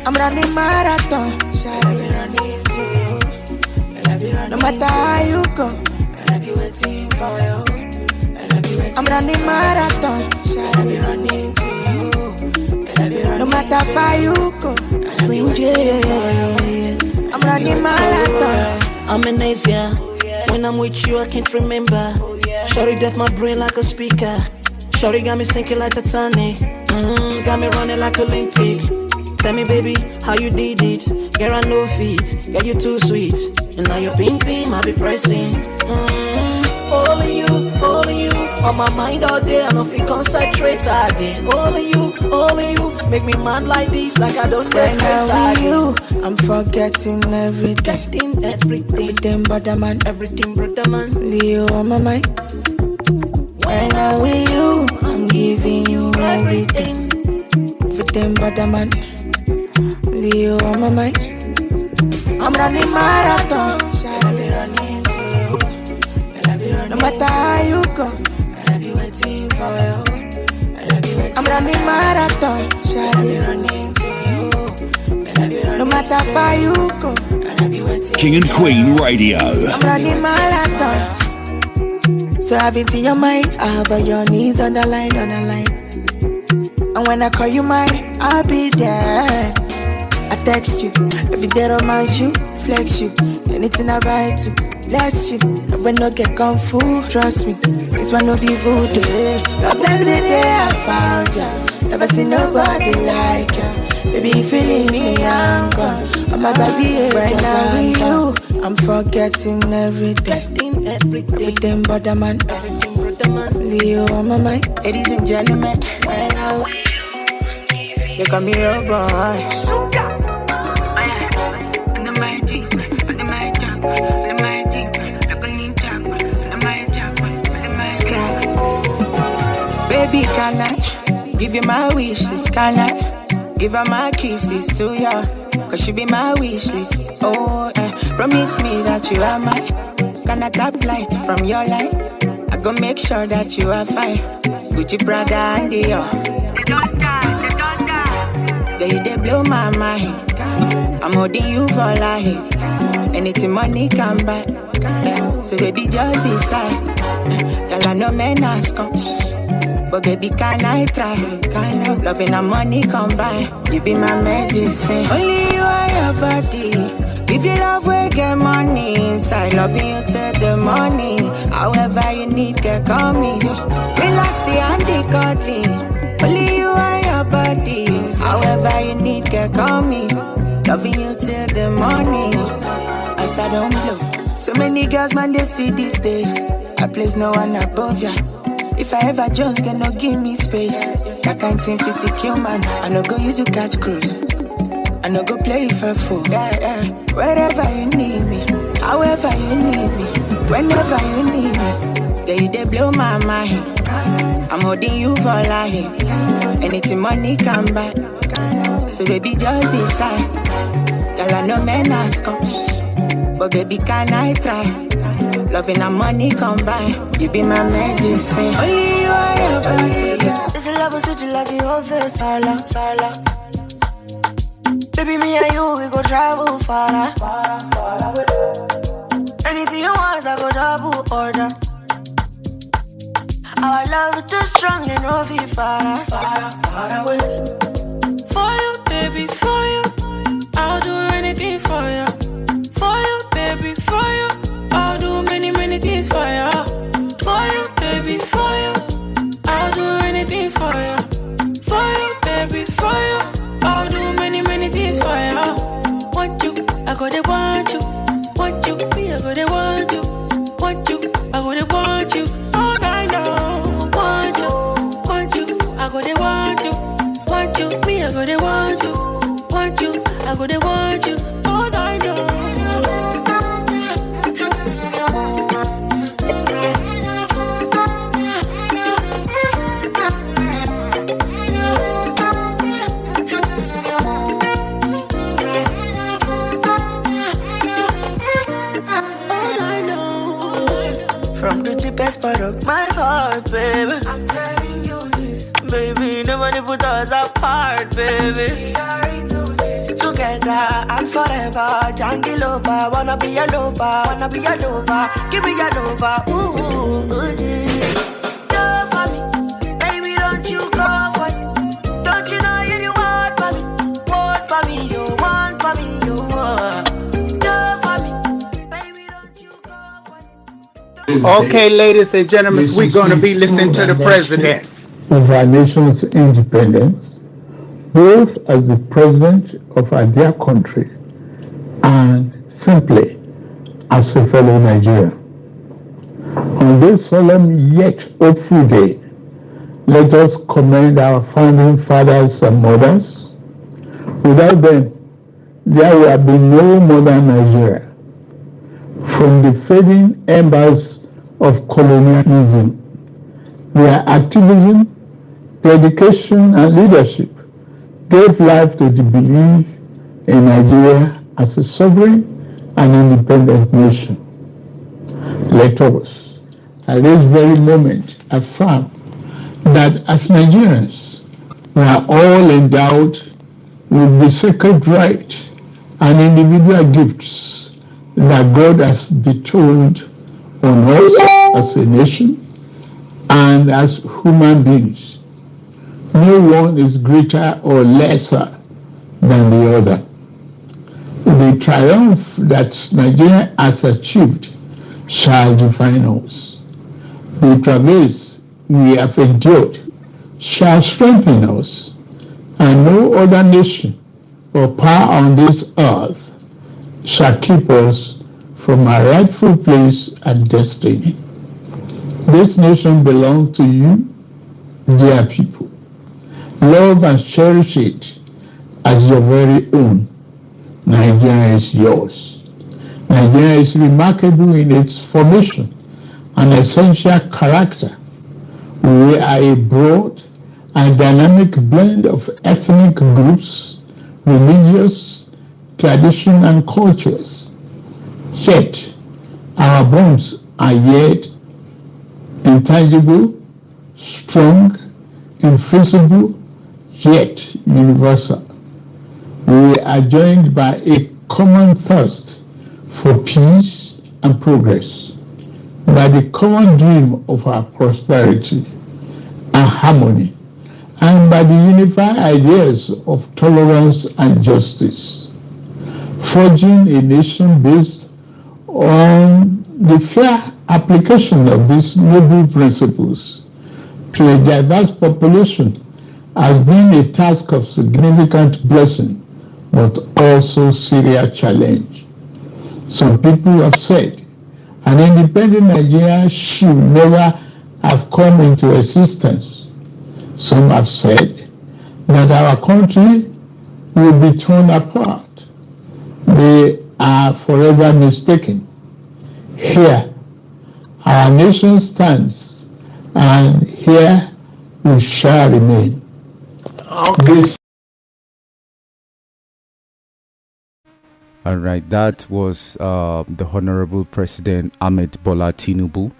I'm running marathon. No matter how you go, I'll be waiting for you. I'm running marathon. Running to you. No matter how you go, swing I'm running marathon. I'm an Asia. When I'm with you, I can't remember. Shawty deaf my brain like a speaker. Shawty got me sinking like Titanic. Got me running like Olympic. Tell me, baby, how you did it? Girl, I know feet. Girl, you too sweet. And now your pink beam, I be pressing. All of you, on my mind all day. I don't feel concentrate again. All of you, make me mad like this, like I don't dare with you, I'm forgetting everything. Everything but the man, everything but the man. You on my mind. When I'm with you, I'm giving you everything. Everything but the man. You on my mind. I'm running marathon. I'll be running to you. No matter how you go, I'll be waiting for you. I'm running marathon. I'll be running to you. No matter how you go, I'll be waiting. King and Queen Radio. I'm running marathon. So have it in your mind, I have your needs on the line. And when I call you mine, I'll be there. I text you, every day romance you, flex you, anything I write to, bless you. I will not get kung fu, trust me, this one no be voodoo. Love that's the day I found ya, never seen nobody like ya. Baby, if you leave me, I'm gone. I'm a baby, right now with you, I'm forgetting everything. Everything but the man. Leo on my mind. Ladies and gentlemen, when I'm with you, you call me your boy. Baby, can I give you my wish list? Can I give her my kisses to you? Cause she be my wish list. Oh, promise me that you are mine. Can I tap light from your light? I go make sure that you are fine. Gucci, Prada, and Dior. They don't die. Girl, you they blow my mind. I'm holding you for life. Anything money can buy. So baby, just decide. Girl, I know men ask come. But baby, can I try? Loving and money combine. You be my medicine. Only you are your body. If you love, we get money inside. Loving you till the morning. However you need, girl, call me. Relax the handy cuddling. Only you are your body. However you need, girl, call me. Loving you till the morning. As I don't blow. So many girls, man, they see these days. I place no one above ya. If I ever just get no give me space. That kind thing fit to kill man. I no go use you catch cruise. I no go play for fool. Yeah. Wherever you need me, however you need me, whenever you need me. Yeah, you they blow my mind. I'm holding you for life. Anything money can buy. So baby, just decide. Girl, I know men ask come. But baby, can I try? Loving and money combine. You be my medicine. Only you are your body. This love will switch you like the office. Sala. Baby, me and you, we go travel far away. Anything you want, I go double order. Our love is too strong and no be far away. For you, baby, for you, I'll do anything for you. For you, baby, for you, I'll do many things for you. For you, baby, for you, I'll do anything for you. For you, baby, for you, I'll do many things for you. Want you, I gotta want you. Want you, go they want you, I go they want you all night long. From the deepest part of my heart, baby, I'm telling you this. Baby, nobody put us apart, baby. We are into this. Together and forever. Jungle lover, wanna be your lover, wanna be your lover. Give me your lover, ooh, yeah. Go for me, baby, don't you go for me. Don't you know you the one for me? One for me, you want for me, you want. Okay, ladies and gentlemen, we're going to be listening to the president. Of our nation's independence, both as the president of our dear country and simply as a fellow Nigerian. On this solemn yet hopeful day, let us commend our founding fathers and mothers. Without them, there would have been no modern Nigeria. From the fading embers of colonialism, their activism, dedication, and leadership gave life to the belief in Nigeria as a sovereign and independent nation. Let us, at this very moment, affirm that as Nigerians, we are all endowed with the sacred right and individual gifts that God has bestowed on us as a nation and as human beings. No one is greater or lesser than the other. The triumph that Nigeria has achieved shall define us. The travails we have endured shall strengthen us, and no other nation or power on this earth shall keep us from our rightful place and destiny. This nation belongs to you, dear people. Love and cherish it as your very own. Nigeria is yours. Nigeria is remarkable in its formation and essential character. We are a broad and dynamic blend of ethnic groups, religious, tradition, and cultures. Yet, our bonds are yet intangible, strong, invisible, yet universal. We are joined by a common thirst for peace and progress, by the common dream of our prosperity and harmony, and by the unified ideas of tolerance and justice, forging a nation based on the fair application of these noble principles to a diverse population has been a task of significant blessing, but also serious challenge. Some people have said an independent Nigeria should never have come into existence. Some have said that our country will be torn apart. They are forever mistaken. Here, our nation stands, and here we shall remain. All right, that was the Honorable President Ahmed Bola Tinubu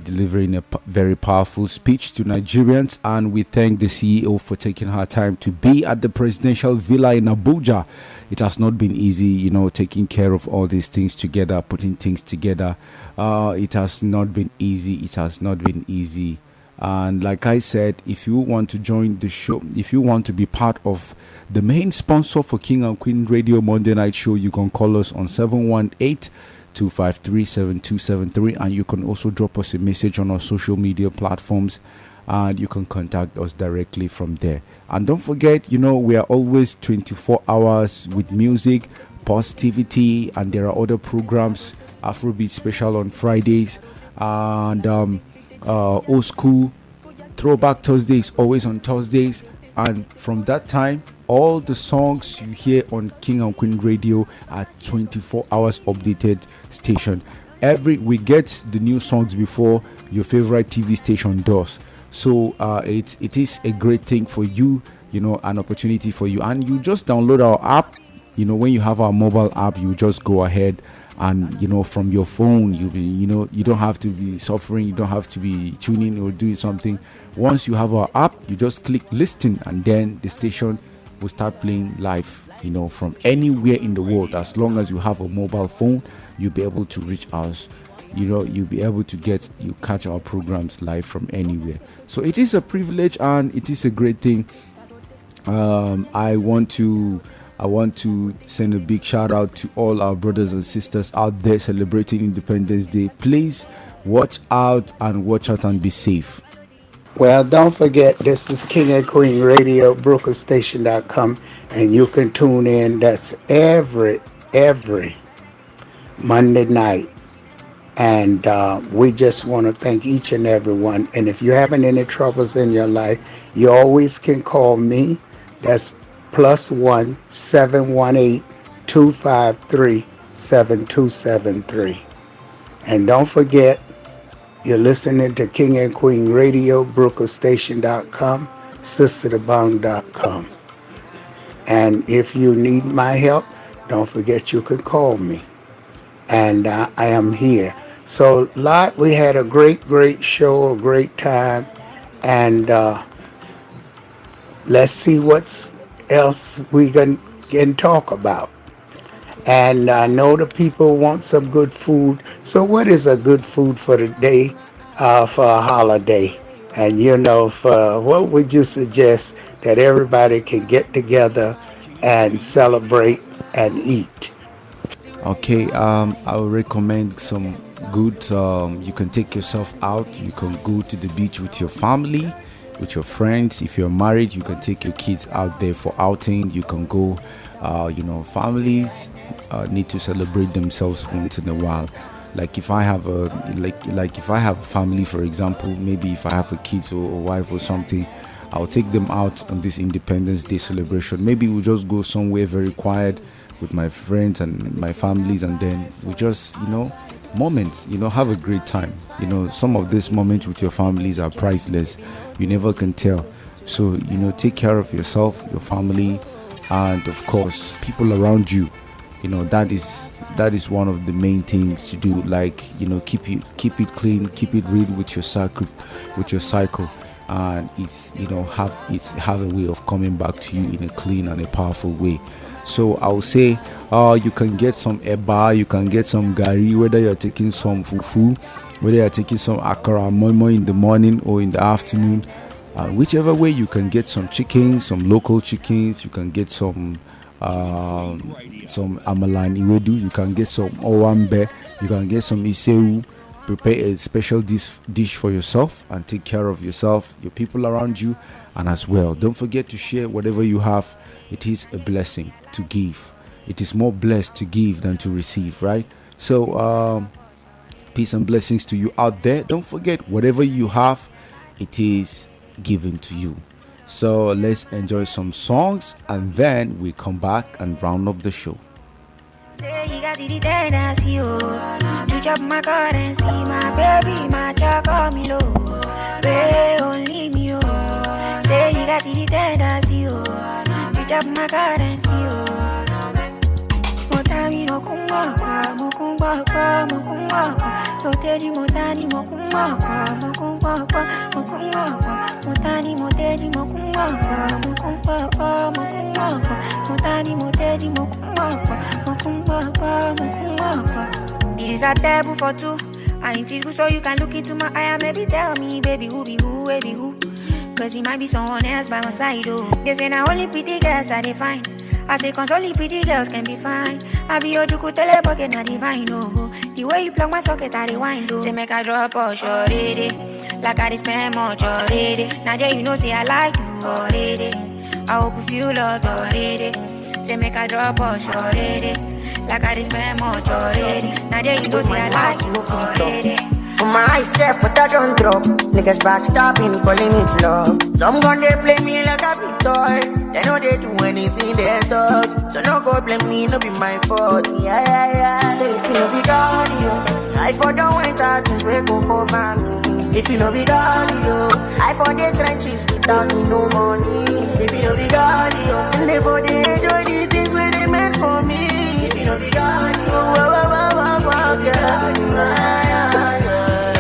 delivering a very powerful speech to Nigerians, and we thank the CEO for taking her time to be at the presidential villa in Abuja. It has not been easy, taking care of all these things together, putting things together. It has not been easy. And like I said, if you want to join the show, if you want to be part of the main sponsor for King and Queen Radio Monday Night Show, you can call us on 718-253-7273, and you can also drop us a message on our social media platforms, and you can contact us directly from there. And don't forget, we are always 24 hours with music, positivity, and there are other programs, Afrobeat Special on Fridays, and old school Throwback Thursdays always on Thursdays, and from that time, all the songs you hear on King and Queen Radio are 24 hours updated station. We get the new songs before your favorite TV station does. So it is a great thing for you, an opportunity for you. And you just download our app. When you have our mobile app, you just go ahead and from your phone, you don't have to be suffering, you don't have to be tuning or doing something. Once you have our app, you just click listen, and then the station will start playing live, from anywhere in the world. As long as you have a mobile phone, you'll be able to reach us. You'll be able to catch our programs live from anywhere. So it is a privilege and it is a great thing. I want to send a big shout out to all our brothers and sisters out there celebrating Independence Day. Please watch out and be safe. Well, don't forget, this is King and Queen Radio, BrookerStation.com, and you can tune in. That's every Monday night. And we just want to thank each and every one. And if you're having any troubles in your life, you always can call me. That's +1 718 253 7273. And don't forget, you're listening to King and Queen Radio, BrookerStation.com, SisterTheBong.com. And if you need my help, don't forget you can call me. And I am here. So, we had a great show, a great time. And let's see what else we can talk about. And I know the people want some good food. So what is a good food for the day, for a holiday? And what would you suggest that everybody can get together and celebrate and eat? Okay, I would recommend some good, you can take yourself out. You can go to the beach with your family, with your friends. If you're married, you can take your kids out there for outing. You can go, families need to celebrate themselves once in a while. Like if I have if I have a family, for example, maybe if I have a kid or a wife or something, I'll take them out on this Independence Day celebration. Maybe we'll just go somewhere very quiet with my friends and my families, and then we just, moments, have a great time. Some of these moments with your families are priceless. You never can tell. So, take care of yourself, your family, and of course, people around you. That is one of the main things to do. Like, keep it clean, keep it real with your cycle, and it's have a way of coming back to you in a clean and a powerful way. So I will say, you can get some eba, you can get some gari, whether you're taking some fufu, whether you're taking some akara moimo in the morning or in the afternoon, whichever way. You can get some chickens, some local chickens. You can get some amala and iwedu. You can get some owambe. You can get some iseu. Prepare a special dish for yourself and take care of yourself, your people around you, and as well, don't forget to share whatever you have. It is a blessing to give. It is more blessed to give than to receive, right? So peace and blessings to you out there. Don't forget, whatever you have, it is given to you. So let's enjoy some songs, and then we come back and round up the show. Say you got the dance, you chop my currency, my baby, my child, call me low. Pay only me, oh. Say you got the dance, you chop my currency, oh. Motani no kumba, mukumba, mukumba. Motani motani mukumba, mukumba, mukumba. Motani motani mukumba, mukumba, mukumba. Motani motani mukumba, mukumba, mukumba. This is a table for two. I ain't teach you so you can look into my eye and maybe tell me, baby, who be who, baby, who? Cause it might be someone else by my side, oh. They say now only pretty girls are they fine. I say cause only pretty girls can be fine. I be your juku telebucket not divine, oh. The way you plug my socket, I rewind, oh. Say make I drop or short it. Like I spend much already. Now there you know, say I like you already. I hope you feel loved already. Say make I drop or short it. Like I spend much already. Now there you know, say I like you already. For my eyes set, but I don't drop. Niggas backstabbing, calling it love. Some gun they play me like a big toy. They know they do anything they talk. So no go blame me, no be my fault. Yeah. Say if you no be God, yo, I for don't wait out things we go over me. If you no be God, yo, I for the trenches without me no money. If you no be God, yo, and they for the enjoy the things where they meant for me. If you no be God, yo,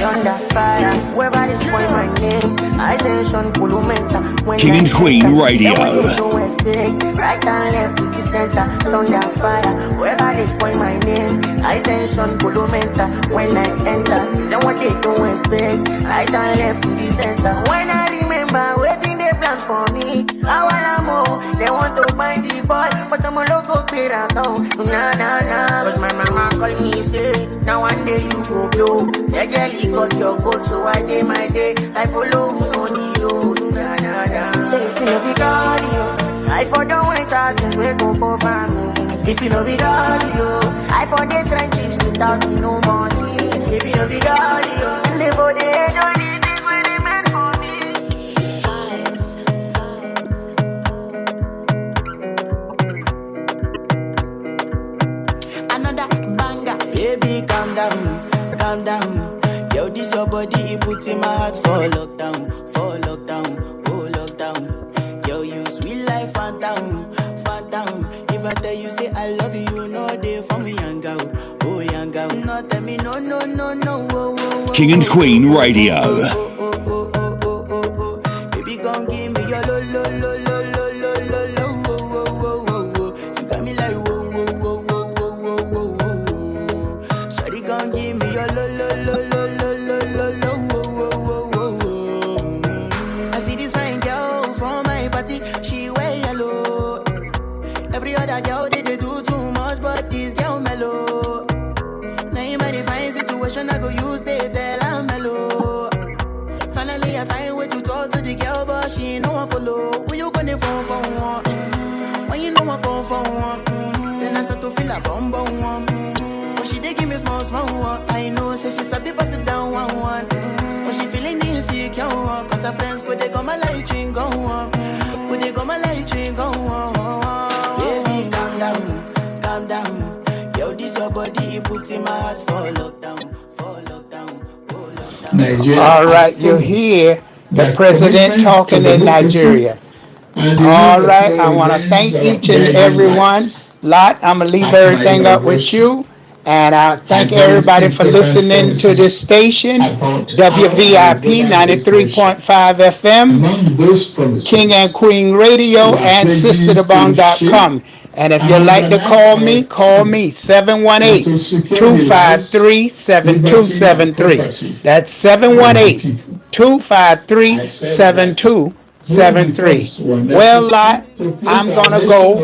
under fire, whoever is calling my name, attention, Kulumenta. King and Queen Radio. Right and left to the center, under fire, whoever is calling my name, attention, Kulumenta. When I enter, then what they don't expect, right and left to the center. When I remember waiting they plan for me, I wanna more, they want to buy the ball, but I'm a local clear now. Nah. Cause my mama call me, say, now one day you go blow. That girl, he got your coat, so I day my day. I follow no the road. Nah. Say if you no be God, yo, I for don't wait out things we go for me. If you no be God, yo, I for the trenches without me no money. If you no be God, yo, live for the edge of the things where they meant for me. Another banger, baby, calm down. Yo, this your body, it puts in my heart for lockdown, oh lockdown. Yo, you sweet life, phantom. If I tell you say I love you, you know they for me, young girl, oh young girl. No, tell me no, oh. King and Queen Radio. Baby, gon' give me your lo. You got me like whoa. Shawty gon' give me your lo. I see this fine girl from my party, she wear yellow. Every other girl they do too much, but this girl mellow. Now in my divine situation, I go use they tell I'm mellow. Finally I find way to talk to the girl, but she ain't no one follow. Who you gonna phone for one? When you know I come for one, then I start to feel a bum one. But she dey give me small one. I know, say she's a bit pass it down one. But she feeling insecure, cause her friends go they come my light ring go on. Baby, calm down. Yo, this your body, it puts in my heart for lockdown. All right, you hear the president talking in Nigeria. All right, I want to thank each and every one. Lot, I'm going to leave everything up with you. And I thank everybody for listening to this station, WVIP 93.5 FM, King and Queen Radio, and SisterTheBong.com. And if you'd like to call me 718-253-7273. That's 718-253-7273. Well, Lot, I'm going to go.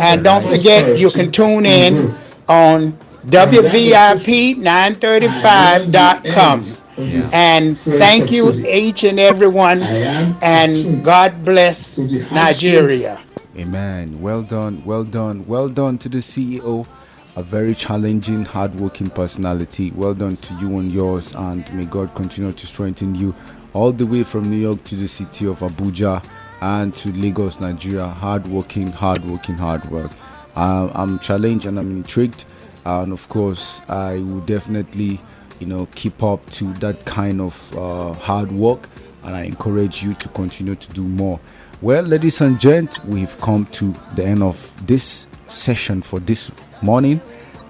And don't forget, you can tune in on WVIP935.com. And thank you each and every one, and God bless Nigeria. Amen. Well done to the CEO, a very challenging, hardworking personality. Well done to you and yours, and may God continue to strengthen you all the way from New York to the city of Abuja and to Lagos, Nigeria. Hardworking, hard work. I'm challenged and I'm intrigued. And of course, I will definitely, keep up to that kind of hard work. And I encourage you to continue to do more. Well, ladies and gents, we've come to the end of this session for this morning.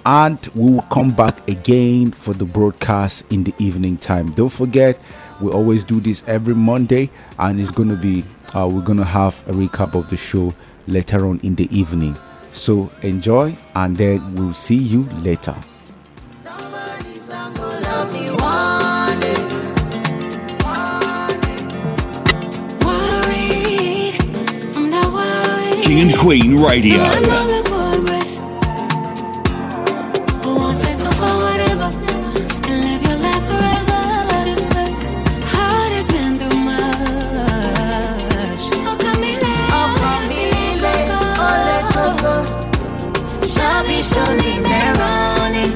And we will come back again for the broadcast in the evening time. Don't forget, we always do this every Monday. And it's going to be, we're going to have a recap of the show later on in the evening. So enjoy, and then we'll see you later. King and Queen Radio. Show me money.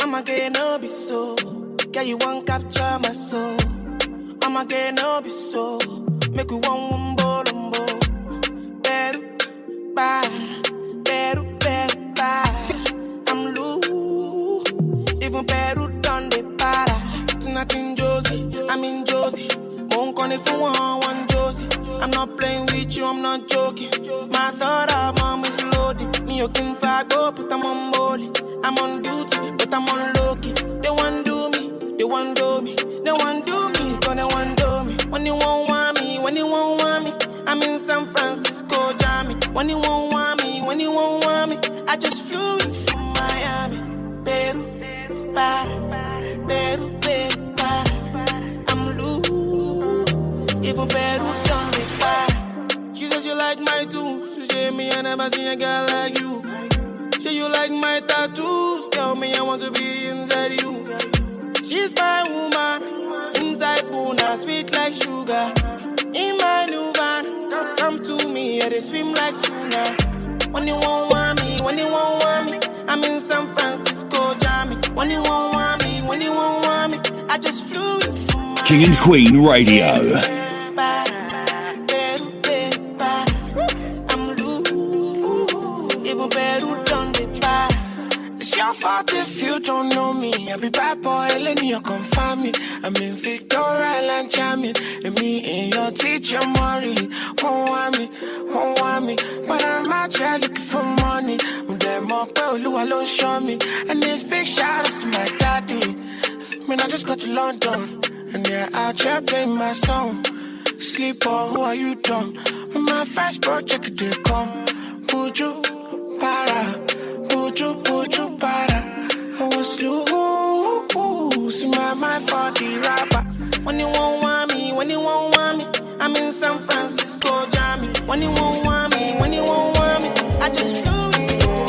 I'ma get no be so. Girl, you won't capture my soul. I'ma get no be so. Make you one wumbo lumbo. Beru, bye. Beru, beru, bye. I'm loose. Even Peru done the para. Tonight in Josie, I'm in Josie. Won't call it for one Josie. I'm not playing with you, I'm not joking. My thought of mom is loaded. Me, you can go, but I'm on molly. I'm on duty, but I'm on low-key. They want do me, they want do me. They want do me, gonna want do me. When you won't want me, when you won't want me. I'm in San Francisco, Jammy. When you won't want me, when you won't want me. I just flew in from Miami. Peru, para. Peru, Peru, para. I'm loose. Even Peru done me para. She says you like my tunes. She say me I never seen a girl like you. Say you like my tattoos. Tell me I want to be inside you. She's my woman. Inside Puna, sweet like sugar. In my new van, come to me, yeah, they swim like tuna. When you won't want me, when you won't want me. I'm in San Francisco, Jammy. When you won't want me, when you won't want me. I just flew in from my King and Queen Radio. It's your fault if you don't know me. I be bad boy, letting you confirm me. I'm in Victoria Island charming. And me and your teacher, Maury. Won't want me. But I'm out here looking for money. Them up, Olu alone show me. And this big shout out to my daddy. Man, I just got to London. And they're out here playing my song. Sleep on, who are you done? When my first project did come. Buju, para. Buju, para. I was loose in my mind for the rapper. When you won't want me, when you won't want me. I'm in San Francisco, Jammy. When you won't want me, when you won't want me. I just flew in from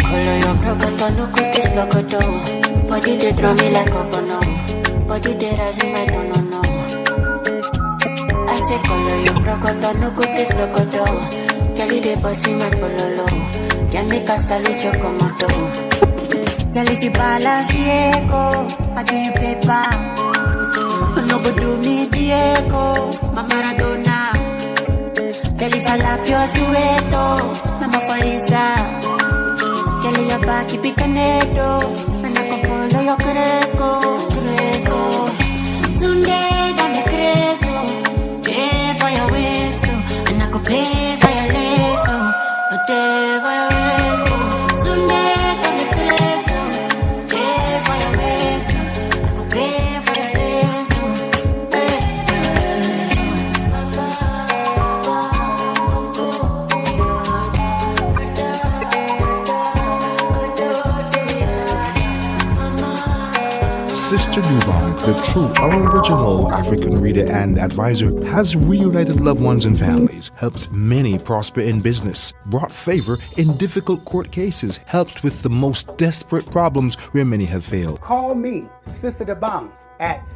Color your broken, no cookies, locoto. Body they draw me like a bono. Body they rise in my don't know. I say color your broken, no cookies, locoto. Kelly they bossy my pololo. Can make a salute your commando. Kelly the balance echo. I give you paper. No go do me Diego. My Maradona. Kelly falapio sueto. Nama farisa. Kelly your back keep it connected. And I can follow your cresco. Tunde dame creso. Pay for your waist. And I could pay for your lace. Pay for your waist. Tunde dame creso. Pay for your waist. I could pay for your lace. Sister Nubong, the true original African reader and advisor, has reunited loved ones and families, helped many prosper in business, brought favor in difficult court cases, helped with the most desperate problems where many have failed. Call me, Sister Nubong, at